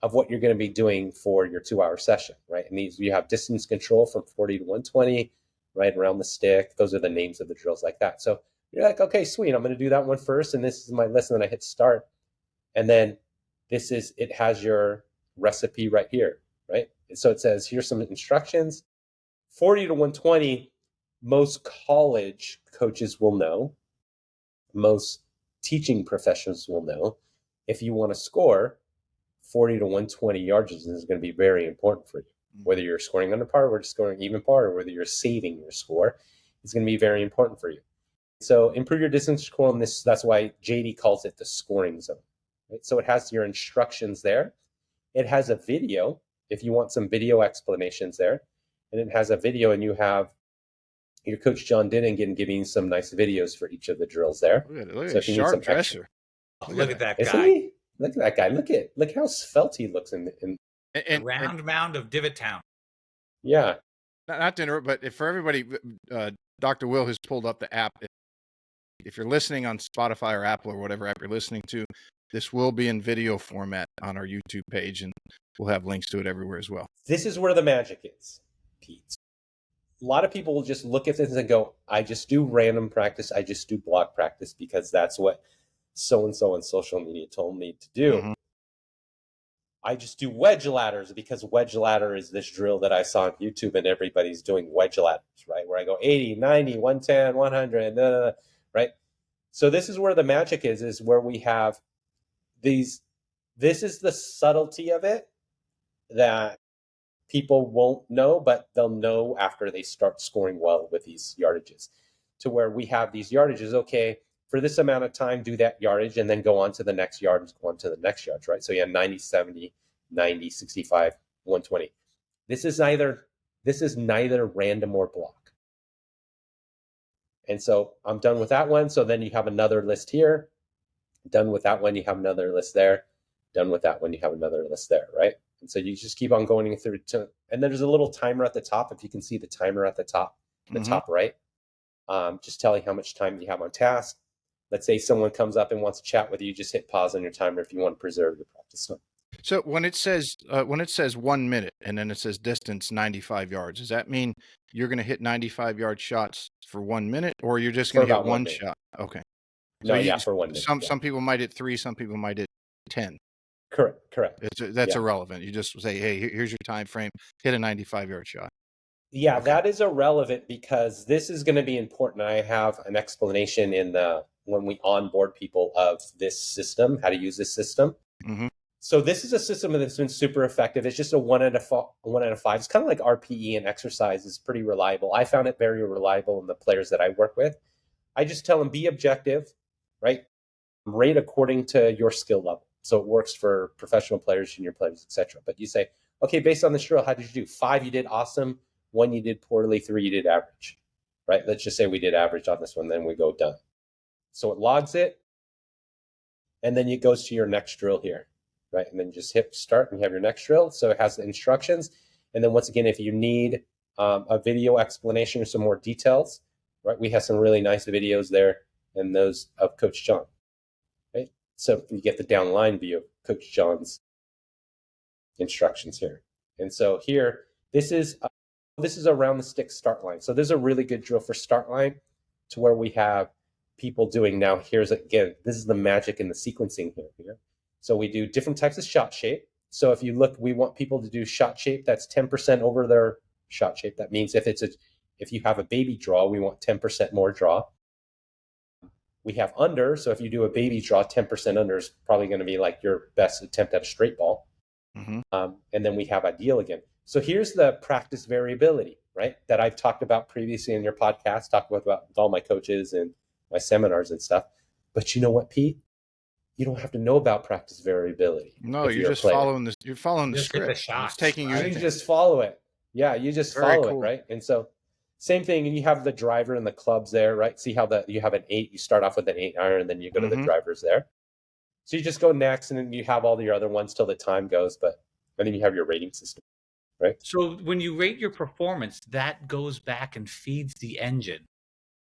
of what you're going to be doing for your 2-hour session, right? And these, you have distance control from 40 to 120, right around the stick. Those are the names of the drills like that. So you're like, okay, sweet. I'm going to do that one first, and this is my list. And then I hit start, and then it has your recipe right here, right? And so it says here's some instructions. 40 to 120. Most college coaches will know. Most teaching professionals will know. If you want to score 40 to 120 yardages, is going to be very important for you. Whether you're scoring under par, or just scoring even par, or whether you're saving your score, it's going to be very important for you. So improve your distance score on this. That's why JD calls it the scoring zone. Right? So it has your instructions there. It has a video if you want some video explanations there. And it has a video, and you have your coach John Dunigan giving some nice videos for each of the drills there. Look at sharp dresser. Look at that guy. Isn't he? Look at that guy. Look how svelte he looks in a round mound of Divot Town. Yeah. Not to interrupt, but for everybody, Dr. Will has pulled up the app. If you're listening on Spotify or Apple or whatever app you're listening to, this will be in video format on our YouTube page, and we'll have links to it everywhere as well. This is where the magic is, Pete. A lot of people will just look at this and go, I just do random practice. I just do block practice because that's what so-and-so on social media told me to do. Mm-hmm. I just do wedge ladders because wedge ladder is this drill that I saw on YouTube, and everybody's doing wedge ladders, right? Where I go 80, 90, 110, 100, right? So this is where the magic is where we have these. This is the subtlety of it that people won't know, but they'll know after they start scoring well with these yardages, to where we have these yardages. Okay, for this amount of time, do that yardage, and then go on to the next yardage, go on to the next yardage, right? So you have 90, 70, 90, 65, 120. This is neither random or block. And so I'm done with that one. So then you have another list here. Done with that one, you have another list there. Done with that one, you have another list there, right? And so you just keep on going through and there's a little timer at the top. If you can see the timer at the top, top right, just telling how much time you have on task. Let's say someone comes up and wants to chat with you, just hit pause on your timer if you want to preserve your practice time. So when it says 1 minute and then it says distance 95 yards, does that mean you're going to hit 95-yard shots for 1 minute, or you're just going to hit one shot? Okay. So for 1 minute. Some people might hit 3, some people might hit 10. Correct. That's irrelevant. You just say, hey, here's your time frame. Hit a 95-yard shot. Yeah, okay. That is irrelevant because this is going to be important. I have an explanation when we onboard people of this system, how to use this system. Mm-hmm. So this is a system that's been super effective. It's just a 1 out of 5. It's kind of like RPE and exercise. It's pretty reliable. I found it very reliable in the players that I work with. I just tell them, be objective, right? Rate according to your skill level. So it works for professional players, junior players, etc. But you say, okay, based on this drill, how did you do? 5, you did awesome. 1, you did poorly. 3, you did average, right? Let's just say we did average on this one. Then we go done. So it logs it, and then it goes to your next drill here, right? And then just hit start, and you have your next drill. So it has the instructions. And then once again, if you need a video explanation or some more details, right? We have some really nice videos there, and those of Coach John, right? So you get the downline view of Coach John's instructions here. And so here, this is around the stick start line. So there's a really good drill for start line to where we have people doing now. Here's again, this is the magic in the sequencing here. So we do different types of shot shape. So if you look, we want people to do shot shape that's 10% over their shot shape. That means if you have a baby draw, we want 10% more draw. We have under. So if you do a baby draw, 10% under is probably going to be like your best attempt at a straight ball. Mm-hmm. And then we have ideal again. So here's the practice variability, right? That I've talked about previously in your podcast, talked about with all my coaches and my seminars and stuff. But you know what, Pete? You don't have to know about practice variability. No, you're just following this. You're following the script. It's taking you. You just follow it. Yeah, you just follow it, right? And so same thing. And you have the driver and the clubs there, right? See how you have an 8. You start off with an 8 iron, and then you go to the drivers there. So you just go next, and then you have all your other ones till the time goes, and then you have your rating system, right? So when you rate your performance, that goes back and feeds the engine,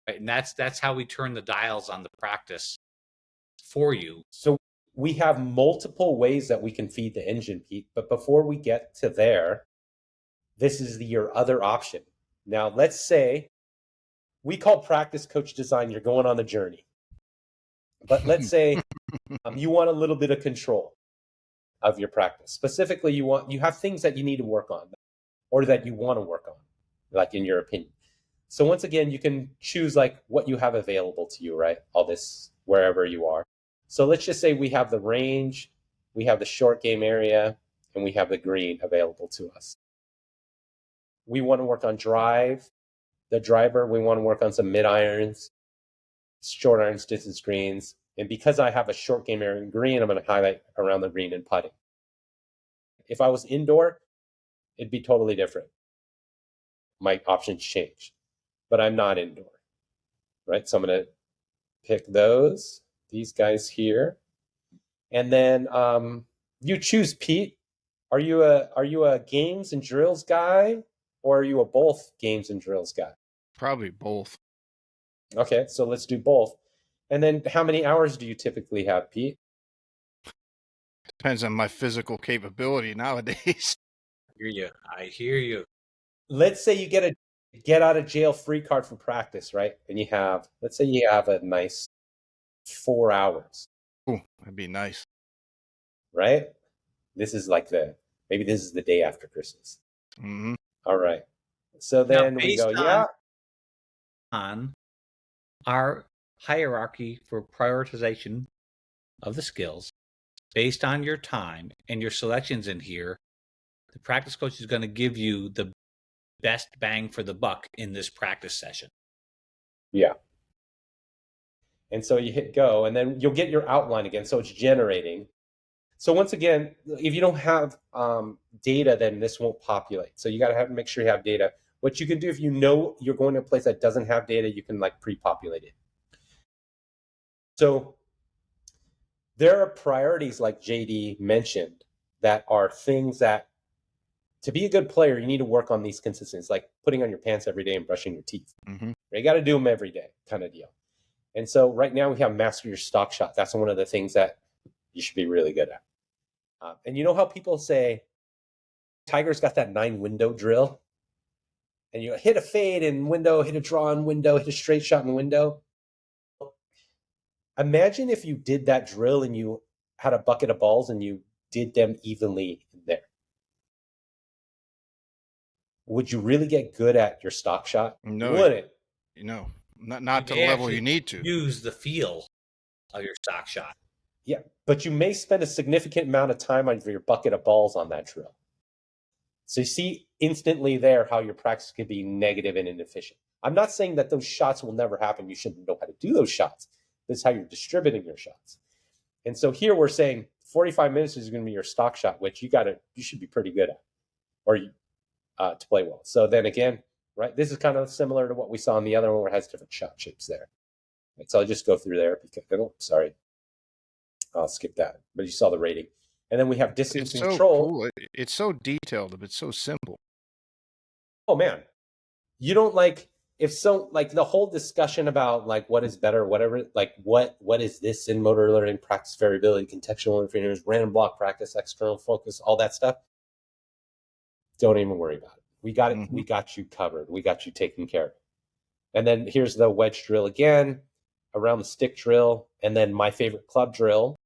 right? And that's how we turn the dials on the practice for you. So we have multiple ways that we can feed the engine, Pete. But before we get to there, this is your other option. Now, let's say we call practice coach design, you're going on the journey. But let's say you want a little bit of control of your practice. Specifically, you have things that you need to work on or that you want to work on, like in your opinion. So once again, you can choose like what you have available to you, right? All this wherever you are. So let's just say we have the range, we have the short game area, and we have the green available to us. We want to work on the driver. We want to work on some mid irons, short irons, distance greens. And because I have a short game area in green, I'm going to highlight around the green and putting. If I was indoor, it'd be totally different. My options change, but I'm not indoor, right? So I'm going to pick these guys here. And then you choose, Pete. Are you a games and drills guy, or are you a both games and drills guy? Probably both. Okay, so let's do both. And then how many hours do you typically have, Pete? Depends on my physical capability nowadays. I hear you. Let's say you get a get out of jail free card for practice, right? And let's say you have a nice 4 hours. Ooh, that'd be nice. Right? Maybe this is the day after Christmas. Mm-hmm. All right. So then we go, on our hierarchy for prioritization of the skills, based on your time and your selections in here, the practice coach is going to give you the best bang for the buck in this practice session. Yeah. And so you hit go, and then you'll get your outline again. So it's generating. So once again, if you don't have data, then this won't populate. So you got to make sure you have data. What you can do if you know you're going to a place that doesn't have data, you can like pre-populate it. So there are priorities like JD mentioned that are things that to be a good player, you need to work on these consistencies, like putting on your pants every day and brushing your teeth. Mm-hmm. You got to do them every day kind of deal. And so right now we have master your stock shot. That's one of the things that you should be really good at. And you know how people say, Tiger's got that 9 window drill? And you hit a fade in window, hit a draw in window, hit a straight shot in window. Imagine if you did that drill and you had a bucket of balls and you did them evenly in there. Would you really get good at your stock shot? No, you wouldn't. No, not to the level you need to. Use the feel of your stock shot. Yeah, but you may spend a significant amount of time on your bucket of balls on that drill. So you see instantly there how your practice could be negative and inefficient. I'm not saying that those shots will never happen. You shouldn't know how to do those shots. This is how you're distributing your shots. And so here we're saying 45 minutes is going to be your stock shot, which you should be pretty good at, or to play well. So then again, right, this is kind of similar to what we saw in the other one where it has different shot shapes there. Right, so I'll just go through there because I'll skip that. But you saw the rating. And then we have distance control. Cool. It's so detailed, but it's so simple. Oh man. You don't like the whole discussion about like what is better, whatever, like what is this in motor learning, practice variability, contextual interference, random block practice, external focus, all that stuff. Don't even worry about it. We got it. Mm-hmm. We got you covered. We got you taken care of. And then here's the wedge drill again, around the stick drill, and then my favorite club drill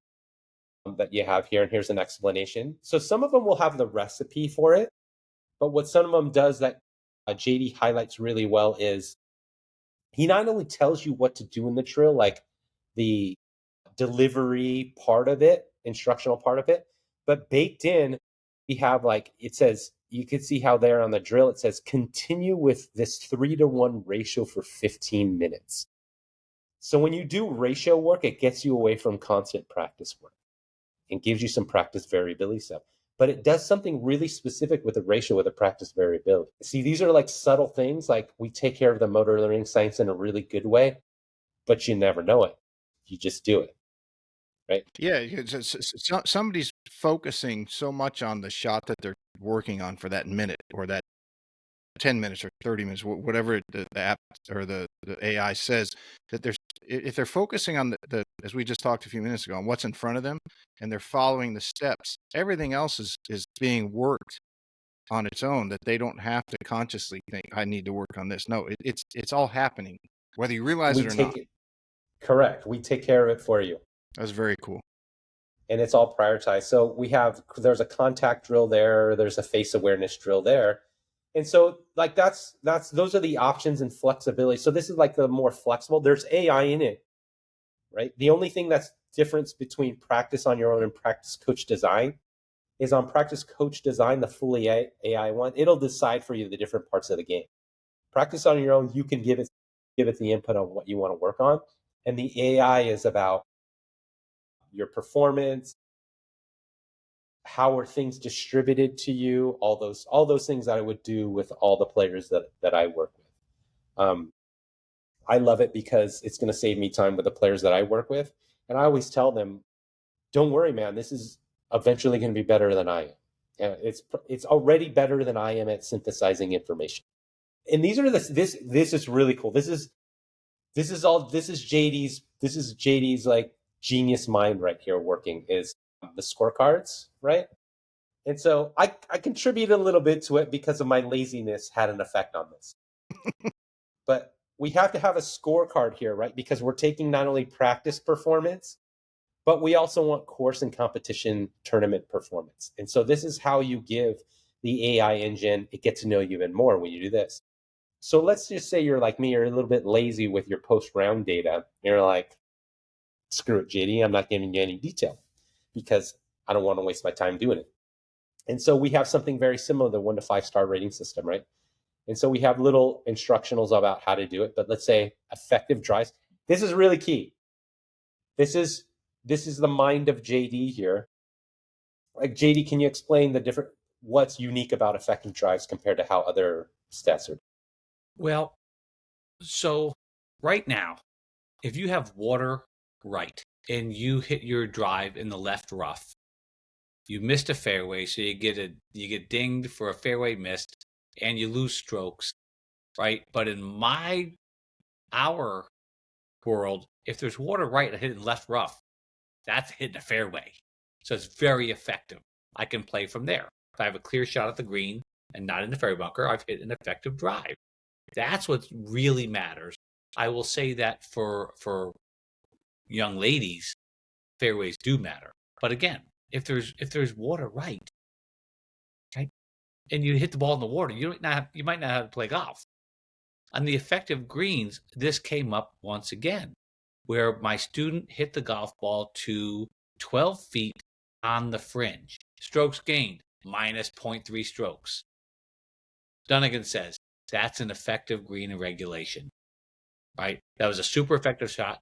that you have here. And here's an explanation. So some of them will have the recipe for it, but what some of them does that JD highlights really well is he not only tells you what to do in the drill, like the delivery part of it, instructional part of it, but baked in, we have like, it says, you can see how there on the drill, it says continue with this 3-to-1 ratio for 15 minutes. So when you do ratio work, it gets you away from constant practice work and gives you some practice variability stuff. But it does something really specific with the ratio with the practice variability. See, these are like subtle things, like we take care of the motor learning science in a really good way, but you never know it. You just do it. right? Yeah, somebody's focusing so much on the shot that they're working on for that minute or that 10 minutes or 30 minutes, whatever the app or the AI says, that if they're focusing on as we just talked a few minutes ago, on what's in front of them, and they're following the steps, everything else is being worked on its own, that they don't have to consciously think, I need to work on this. No, it's all happening, whether you realize We it or take not. it, correct. We take care of it for you. That's very cool. And it's all prioritized. So there's a contact drill there, there's a face awareness drill there. And so like those are the options and flexibility. So this is like the more flexible. There's AI in it, right? The only thing that's difference between practice on your own and practice coach design is on practice coach design, the fully AI one, it'll decide for you the different parts of the game. Practice on your own, you can give it the input on what you want to work on. And the AI is about your performance, how are things distributed to you, all those things that I would do with all the players that I work with. I love it because it's going to save me time with the players that I work with. And I always tell them, don't worry, man, this is eventually going to be better than I am. And it's already better than I am at synthesizing information. And this is really cool. This is JD's like genius mind right here working, is the scorecards, right? And so I contribute a little bit to it because of my laziness had an effect on this. But we have to have a scorecard here, right? Because we're taking not only practice performance, but we also want course and competition tournament performance. And so this is how you give the AI engine, it gets to know you even more when you do this. So let's just say you're like me, you're a little bit lazy with your post-round data. You're like, screw it, JD, I'm not giving you any detail because I don't want to waste my time doing it. And so we have something very similar to the 1 to 5 star rating system, right? And so we have little instructionals about how to do it. But let's say effective drives. This is really key. This is the mind of JD here. Like, JD, can you explain what's unique about effective drives compared to how other stats are? Well, so right now, if you have water right and you hit your drive in the left rough, you missed a fairway, so you get dinged for a fairway missed, and you lose strokes, right? But in our world, if there's water right and hitting left rough, that's hitting a fairway, so it's very effective. I can play from there. If I have a clear shot at the green and not in the fairway bunker, I've hit an effective drive. That's what really matters. I will say that for young ladies, fairways do matter. But again, if there's water right, and you hit the ball in the water, you might not have to play golf. On the effective greens, this came up once again, where my student hit the golf ball to 12 feet on the fringe. Strokes gained, minus 0.3 strokes. Dunigan says, that's an effective green in regulation, right? That was a super effective shot,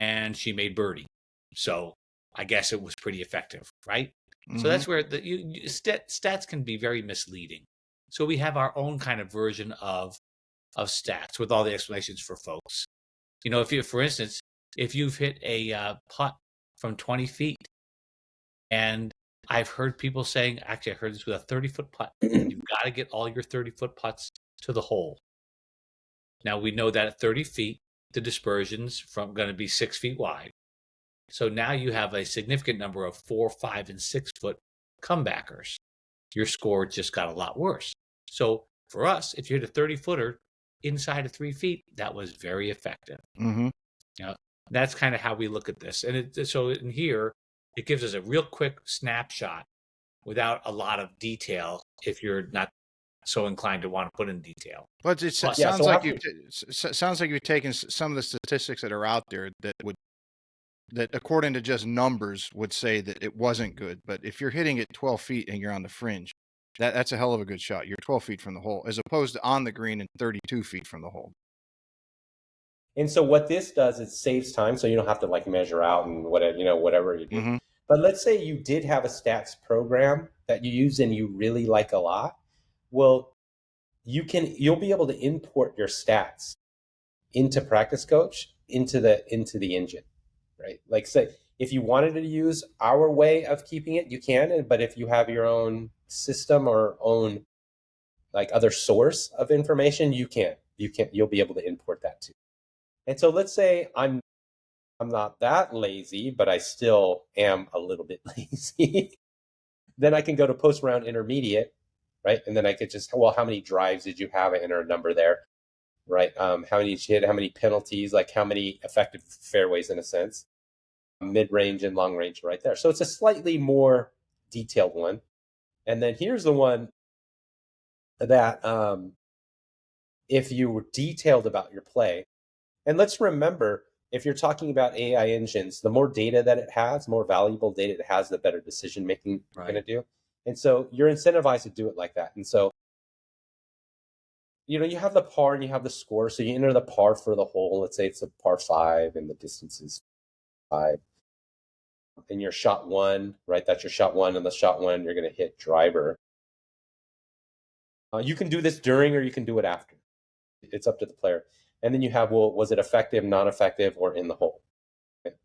and she made birdie. So I guess it was pretty effective, right? Mm-hmm. So that's where stats can be very misleading. So we have our own kind of version of stats with all the explanations for folks. You know, for instance, if you've hit a putt from 20 feet, and I've heard people saying, actually, I heard this with a 30-foot putt, you've got to get all your 30-foot putts to the hole. Now, we know that at 30 feet, the dispersion's going to be 6 feet wide. So now you have a significant number of 4, 5, and 6 foot comebackers. Your score just got a lot worse. So for us, if you hit a 30-footer inside of 3 feet, that was very effective. Mm-hmm. You know, that's kind of how we look at this. And so in here, it gives us a real quick snapshot without a lot of detail if you're not so inclined to want to put in detail. But it sounds like you've taken some of the statistics that are out there that according to just numbers would say that it wasn't good. But if you're hitting it 12 feet and you're on the fringe, that's a hell of a good shot. You're 12 feet from the hole, as opposed to on the green and 32 feet from the hole. And so what this does, it saves time, so you don't have to like measure out and whatever you do. Mm-hmm. But let's say you did have a stats program that you use and you really like a lot. Well, you'll be able to import your stats into Practice Coach into the engine, right? Like say If you wanted to use our way of keeping it, you can. But if you have your own system or own like other source of information, you can't. You'll be able to import that too. And so let's say I'm not that lazy, but I still am a little bit lazy. Then I can go to post round intermediate, right? And then I could just, well, how many drives did you have? I enter a number there, right? How many did you hit? How many penalties? Like how many effective fairways in a sense? Mid range and long range right there. So it's a slightly more detailed one. And then here's the one that if you were detailed about your play, and let's remember, if you're talking about AI engines, the more data that it has, more valuable data it has, the better decision making you're going to do. And so you're incentivized to do it like that. And so, you have the par and you have the score. So you enter the par for the hole. Let's say it's a par 5 and the distance is 5. And your shot 1, right? That's your shot 1. And the shot 1, you're going to hit driver. You can do this during or you can do it after. It's up to the player. And then you have, well, was it effective, non-effective, or in the hole? Okay.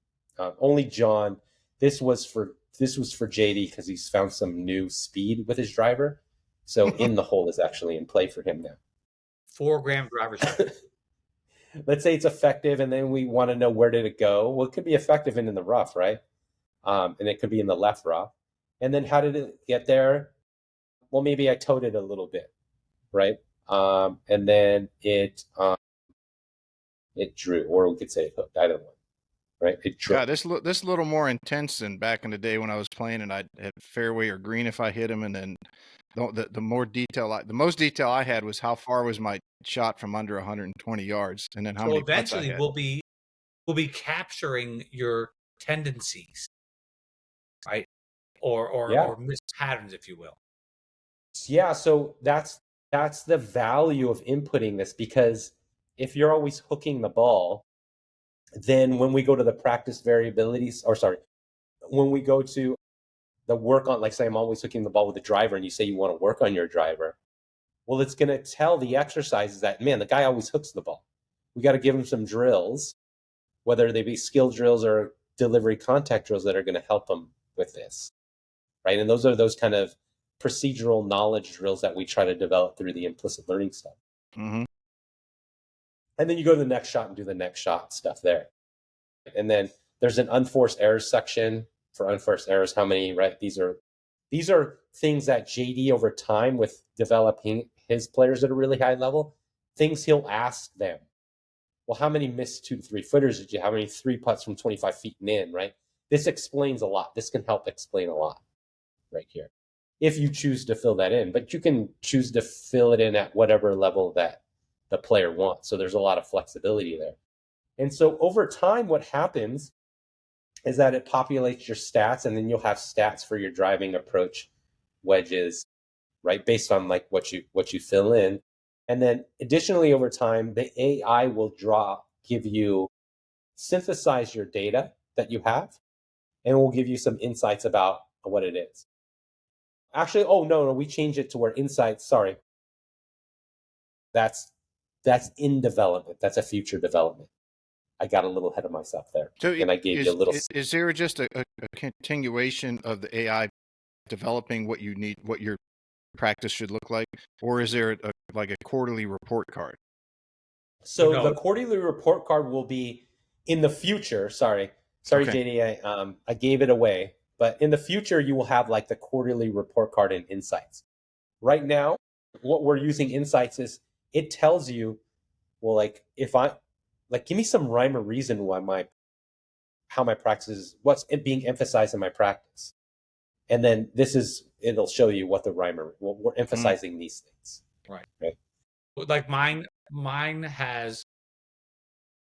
Only John. This was for JD because he's found some new speed with his driver. So in the hole is actually in play for him now. 4-gram driver shot. Let's say it's effective, and then we want to know where did it go. Well, it could be effective in the rough, right? And it could be in the left rough. And then how did it get there? Well, maybe I towed it a little bit, right? And then it drew, or we could say it hooked. Either one, right? It drew. Yeah, this a little more intense than back in the day when I was playing and I had fairway or green if I hit them, and then the more detail, the most detail I had was how far was my shot from under 120 yards, and then how many putts I had. We'll be capturing your tendencies, right? Or missed patterns, if you will. Yeah, so that's the value of inputting this, because if you're always hooking the ball, then when we go to the practice variabilities, when we go to the work on, like say I'm always hooking the ball with the driver and you say you want to work on your driver, well, it's going to tell the exercises that, man, the guy always hooks the ball. We got to give him some drills, whether they be skill drills or delivery contact drills that are going to help him with this, right? And those are those kind of procedural knowledge drills that we try to develop through the implicit learning stuff. Mm-hmm. And then you go to the next shot and do the next shot stuff there. And then there's an unforced errors section for unforced errors. How many, right? These are things that JD over time with developing his players at a really high level, things he'll ask them. Well, how many missed 2 to 3 footers did you have? How many 3 putts from 25 feet and in, right? This explains a lot. This can help explain a lot right here, if you choose to fill that in. But you can choose to fill it in at whatever level that the player wants. So there's a lot of flexibility there. And so over time, what happens is that it populates your stats, and then you'll have stats for your driving approach, wedges, right? Based on like what you fill in. And then additionally, over time, the AI will synthesize your data that you have, and will give you some insights about what it is. Actually, no, we changed it to where insights, sorry. That's in development. That's a future development. I got a little ahead of myself there. So and I gave you a little. Is there just a continuation of the AI developing what you need, what your practice should look like? Or is there like a quarterly report card? So the quarterly report card will be in the future. Sorry, okay. JD, I gave it away. But in the future, you will have like the quarterly report card and insights. Right now, what we're using insights is it tells you, well, like if I, like, give me some rhyme or reason how my practice is, what's being emphasized in my practice. And then it'll show you what the rhyme or, well, we're emphasizing these things. Right. Like mine has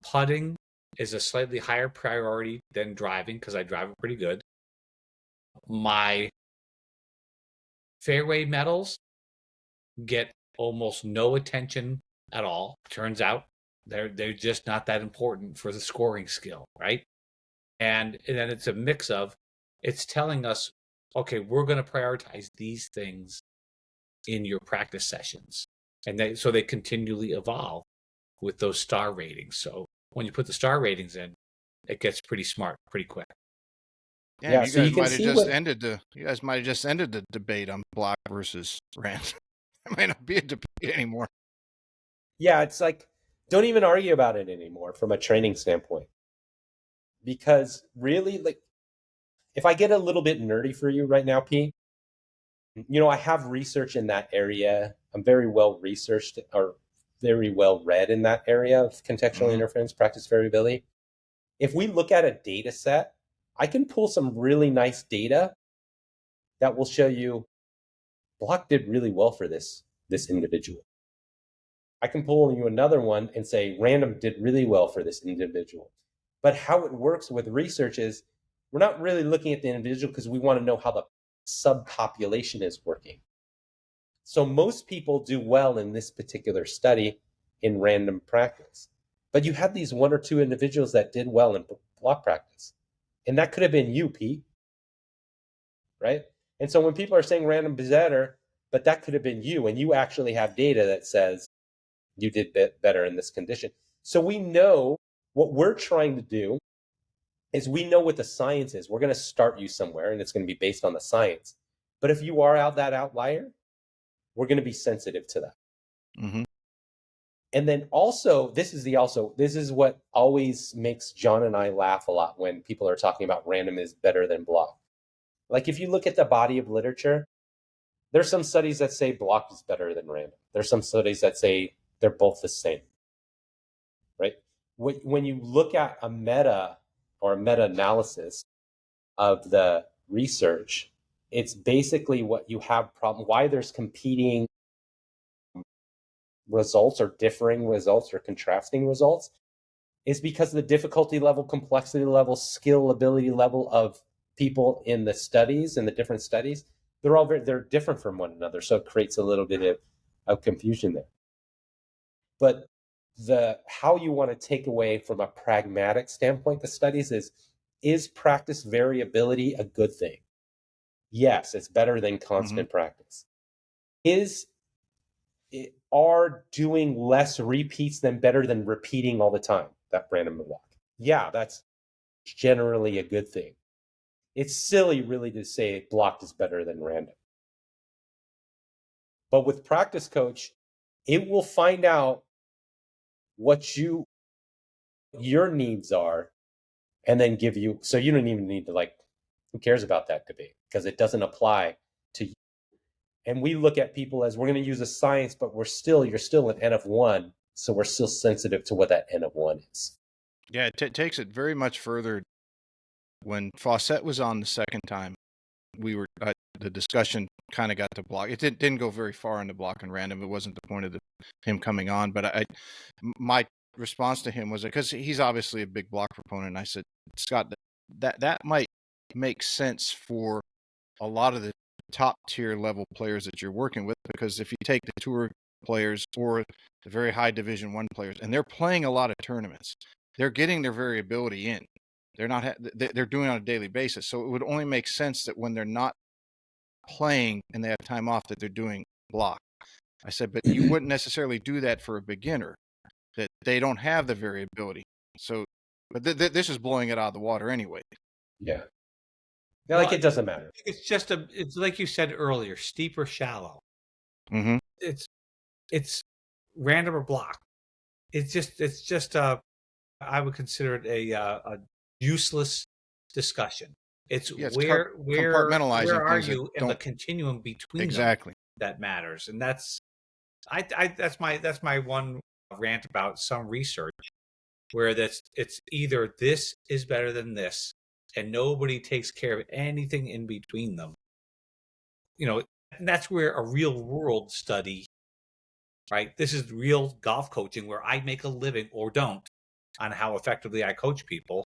putting is a slightly higher priority than driving because I drive it pretty good. My fairway medals get almost no attention at all. Turns out they're just not that important for the scoring skill, right? And then it's a mix of, it's telling us, okay, we're going to prioritize these things in your practice sessions. And so they continually evolve with those star ratings. So when you put the star ratings in, it gets pretty smart pretty quick. Yeah, Yeah, you so guys you can might have see just what, ended the debate on block versus rant. It might not be a debate anymore. yeah, it's like, don't even argue about it anymore from a training standpoint. Because really, like, if I get a little bit nerdy for you right now, Pete, I have research in that area. I'm very well researched or very well read in that area of contextual Mm-hmm. interference, practice variability. If we look at a data set, I can pull some really nice data that will show you block did really well for this individual. I can pull you another one and say random did really well for this individual. But how it works with research is we're not really looking at the individual because we want to know how the subpopulation is working. So most people do well in this particular study in random practice. But you had these one or two individuals that did well in block practice. And that could have been you, Pete. Right? And so when people are saying random is better, but that could have been you, and you actually have data that says you did better in this condition. So we know what we're trying to do is we know what the science is. We're going to start you somewhere, and it's going to be based on the science. But if you are out that outlier, we're going to be sensitive to that. Mm-hmm. And then also, this is what always makes John and I laugh a lot when people are talking about random is better than block. Like if you look at the body of literature, there's some studies that say block is better than random. There's some studies that say they're both the same, right? When you look at a meta-analysis of the research, it's basically what you have problem, why there's competing results or differing results or contrasting results is because the difficulty level, complexity level, skill, ability level of people in the studies and the different studies, they're different from one another. So it creates a little bit of confusion there. But how you want to take away from a pragmatic standpoint the studies is practice variability a good thing? Yes, it's better than constant practice. Are doing less repeats than better than repeating all the time that random block? Yeah, that's generally a good thing. It's silly really to say blocked is better than random. But with Practice Coach, it will find out what your needs are and then give you, so you don't even need to who cares about that debate because it doesn't apply to you. And we look at people as we're going to use a science, but you're still an N of one. So we're still sensitive to what that N of one is. Yeah, it takes it very much further. When Fawcett was on the second time, the discussion kind of got to block. It didn't go very far into block and random. It wasn't the point of him coming on. But my response to him was because he's obviously a big block proponent. And I said, Scott, that might make sense for a lot of the top tier level players that you're working with, because if you take the tour players or the very high Division I players, and they're playing a lot of tournaments, they're getting their variability in. They're doing it on a daily basis. So it would only make sense that when they're not playing and they have time off, that they're doing block. I said, but you wouldn't necessarily do that for a beginner, that they don't have the variability. So, but this is blowing it out of the water anyway. Yeah. Like it doesn't matter. It's like you said earlier, steep or shallow. Mm-hmm. It's random or block. It's just I would consider it a useless discussion. It's where compartmentalizing are things you in the continuum between exactly them that matters, and that's that's my one rant about some research where it's either this is better than this, and nobody takes care of anything in between them. And that's where a real world study, right? This is real golf coaching where I make a living or don't on how effectively I coach people.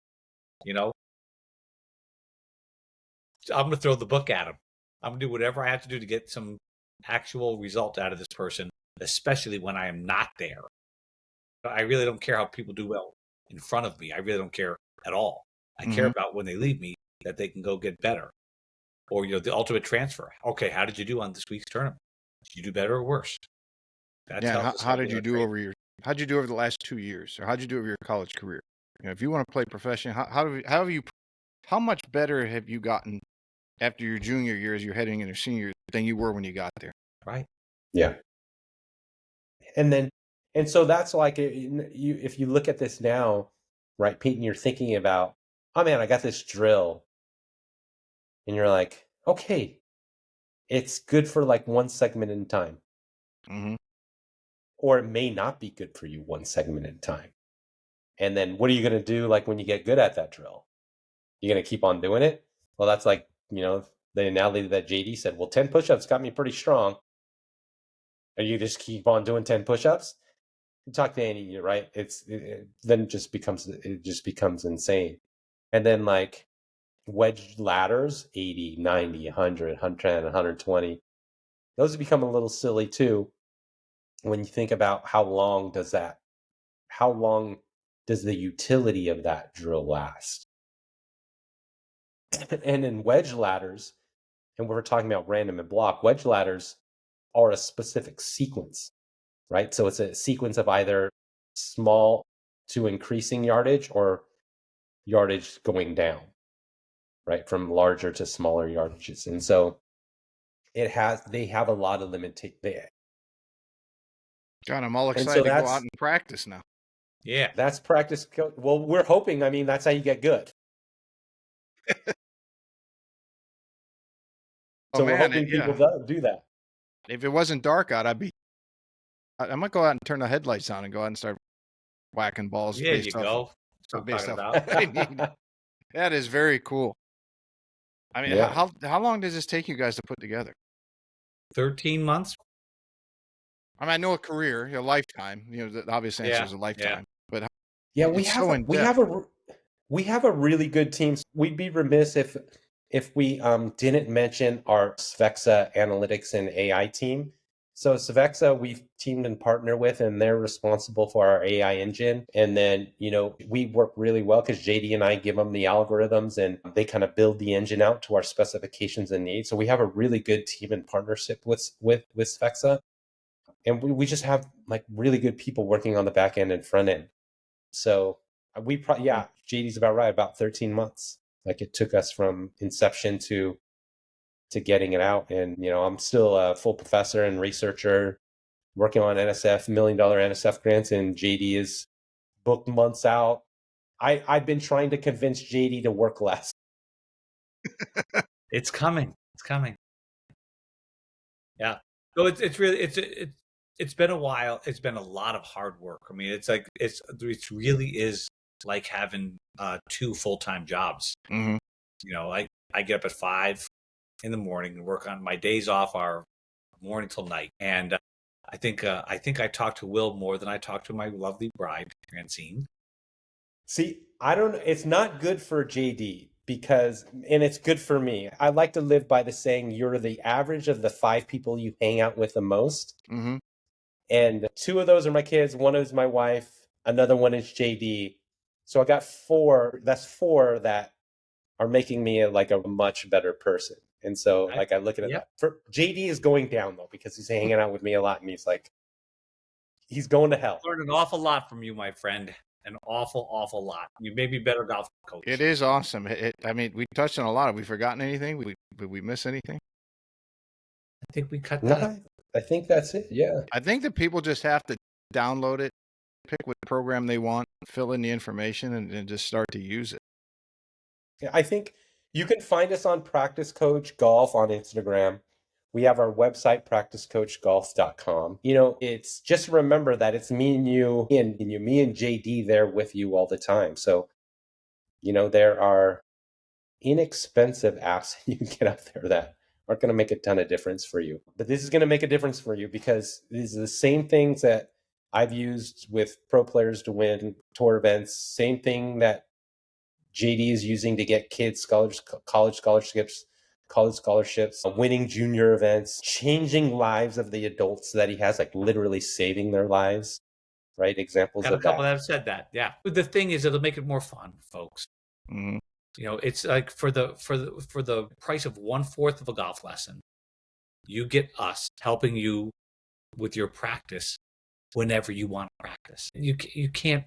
I'm going to throw the book at them. I'm going to do whatever I have to do to get some actual result out of this person, especially when I am not there. I really don't care how people do well in front of me. I really don't care at all. I care about when they leave me, that they can go get better. Or, the ultimate transfer. Okay, how did you do on this week's tournament? Did you do better or worse? How did you do over the last 2 years, or how did you do over your college career? If you want to play professionally, how have you How much better have you gotten after your junior year as you're heading into senior year than you were when you got there? Right. Yeah. And so that's like, if you look at this now, right, Pete, and you're thinking about, oh man, I got this drill. And you're like, okay, it's good for like one segment in time. Mm-hmm. Or it may not be good for you one segment in time. And then what are you going to do like when you get good at that drill? You're going to keep on doing it? Well, that's like, the analogy that JD said, well, 10 push-ups got me pretty strong. And you just keep on doing 10 push-ups? You talk to Andy, right? Then it just becomes insane. And then like wedge ladders, 80, 90, 100, 110, 120. Those become a little silly too when you think about how long does the utility of that drill last? And in wedge ladders, and we're talking about random and block, wedge ladders are a specific sequence, right? So it's a sequence of either small to increasing yardage or yardage going down, right? From larger to smaller yardages. And so they have a lot of limitations. God, I'm all And excited so to go out and practice now. Yeah. that's practice. Well, we're hoping, I mean, that's how you get good. So we're hoping people do that. If it wasn't dark out, I might go out and turn the headlights on and go out and start whacking balls. There you go. That's what I'm talking about. That is very cool. I mean, Yeah. how long does this take you guys to put together? 13 months. I mean, I know a career, a lifetime. The obvious answer is a lifetime. But yeah, we have a really good team. We'd be remiss if we didn't mention our Svexa analytics and AI team. So Svexa, we've teamed and partnered with, and they're responsible for our AI engine. And then, we work really well because JD and I give them the algorithms and they kind of build the engine out to our specifications and needs. So we have a really good team and partnership with Svexa. And we just have like really good people working on the back end and front end. So JD's about right, about 13 months. Like it took us from inception to getting it out. And, I'm still a full professor and researcher working on NSF, $1 million NSF grants, and JD is booked months out. I've been trying to convince JD to work less. It's coming. Yeah. So it's really, it's been a while. It's been a lot of hard work. I mean, it really is like having 2 full-time jobs. Mm-hmm. I get up at 5 in the morning and work on my days off are morning till night. And I think I talk to Will more than I talk to my lovely bride, Francine. See, I don't know. It's not good for JD and it's good for me. I like to live by the saying, you're the average of the 5 people you hang out with the most. Mm-hmm. And 2 of those are my kids. 1 is my wife. Another 1 is JD. So I got 4. That's 4 that are making me like a much better person. And so I look at it. Yeah. For JD is going down though, because he's hanging out with me a lot and he's going to hell. Learned an awful lot from you, my friend. An awful, awful lot. You may be better golf coach. It is awesome. I mean, we touched on a lot. Have we forgotten anything? Did we miss anything? I think we cut that. No, I think that's it. Yeah. I think that people just have to download it, pick what program they want, fill in the information, and just start to use it. Yeah, I think you can find us on Practice Coach Golf on Instagram. We have our website, practicecoachgolf.com. It's just remember that it's me and you and me and JD there with you all the time. So, there are inexpensive apps you can get out there that aren't going to make a ton of difference for you. But this is going to make a difference for you because these are the same things that I've used with pro players to win tour events, same thing that JD is using to get kids college scholarships, winning junior events, changing lives of the adults that he has, like literally saving their lives, right? Examples Got a of couple that. that have said that, yeah. But the thing is, it'll make it more fun, folks. Mm-hmm. It's like for the price of 1/4 of a golf lesson, you get us helping you with your practice whenever you want to practice. You can't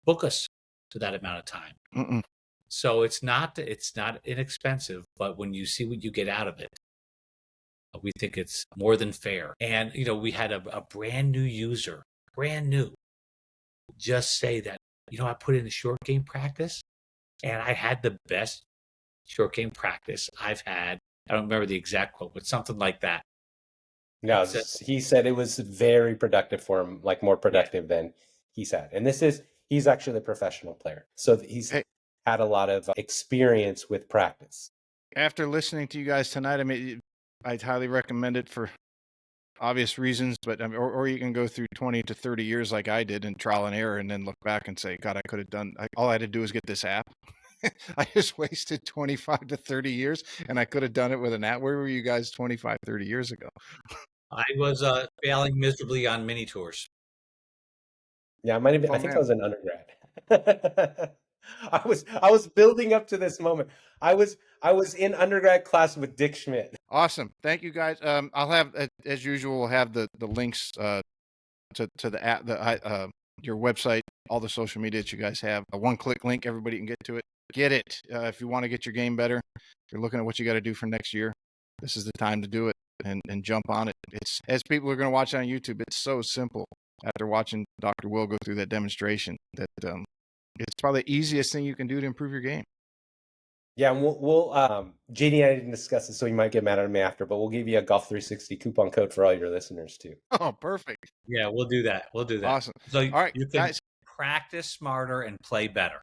book us to that amount of time. Mm-mm. So it's not inexpensive, but when you see what you get out of it, we think it's more than fair. And we had a brand new user, brand new, just say that, I put in a short game practice and I had the best short game practice I've had. I don't remember the exact quote, but something like that. No, he said it was very productive for him, like more productive than he said. And he's actually a professional player. So he's had a lot of experience with practice. After listening to you guys tonight, I mean, I'd highly recommend it for obvious reasons, but or you can go through 20 to 30 years like I did in trial and error and then look back and say, God, I could have done, all I had to do was get this app. I just wasted 25 to 30 years and I could have done it with an app. Where were you guys 25, 30 years ago? I was failing miserably on mini tours. Yeah, I think I was an undergrad. I was building up to this moment. I was in undergrad class with Dick Schmidt. Awesome. Thank you guys. I'll have, as usual, we'll have the links to the app, your website, all the social media that you guys have. A one-click link, everybody can get to it. Get it. If you want to get your game better, if you're looking at what you got to do for next year, this is the time to do it and jump on it. It's, as people are going to watch on YouTube, it's so simple. After watching Dr. Will go through that demonstration, that it's probably the easiest thing you can do to improve your game. Yeah, and we'll JD and I didn't discuss it, so you might get mad at me after, but we'll give you a Golf 360 coupon code for all your listeners too. Oh, perfect. Yeah, we'll do that. Awesome. So all right, you can guys, practice smarter and play better.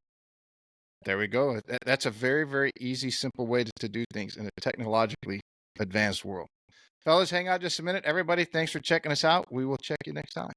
There we go. That's a very, very easy, simple way to do things in a technologically advanced world. Fellas, hang out just a minute. Everybody, thanks for checking us out. We will check you next time.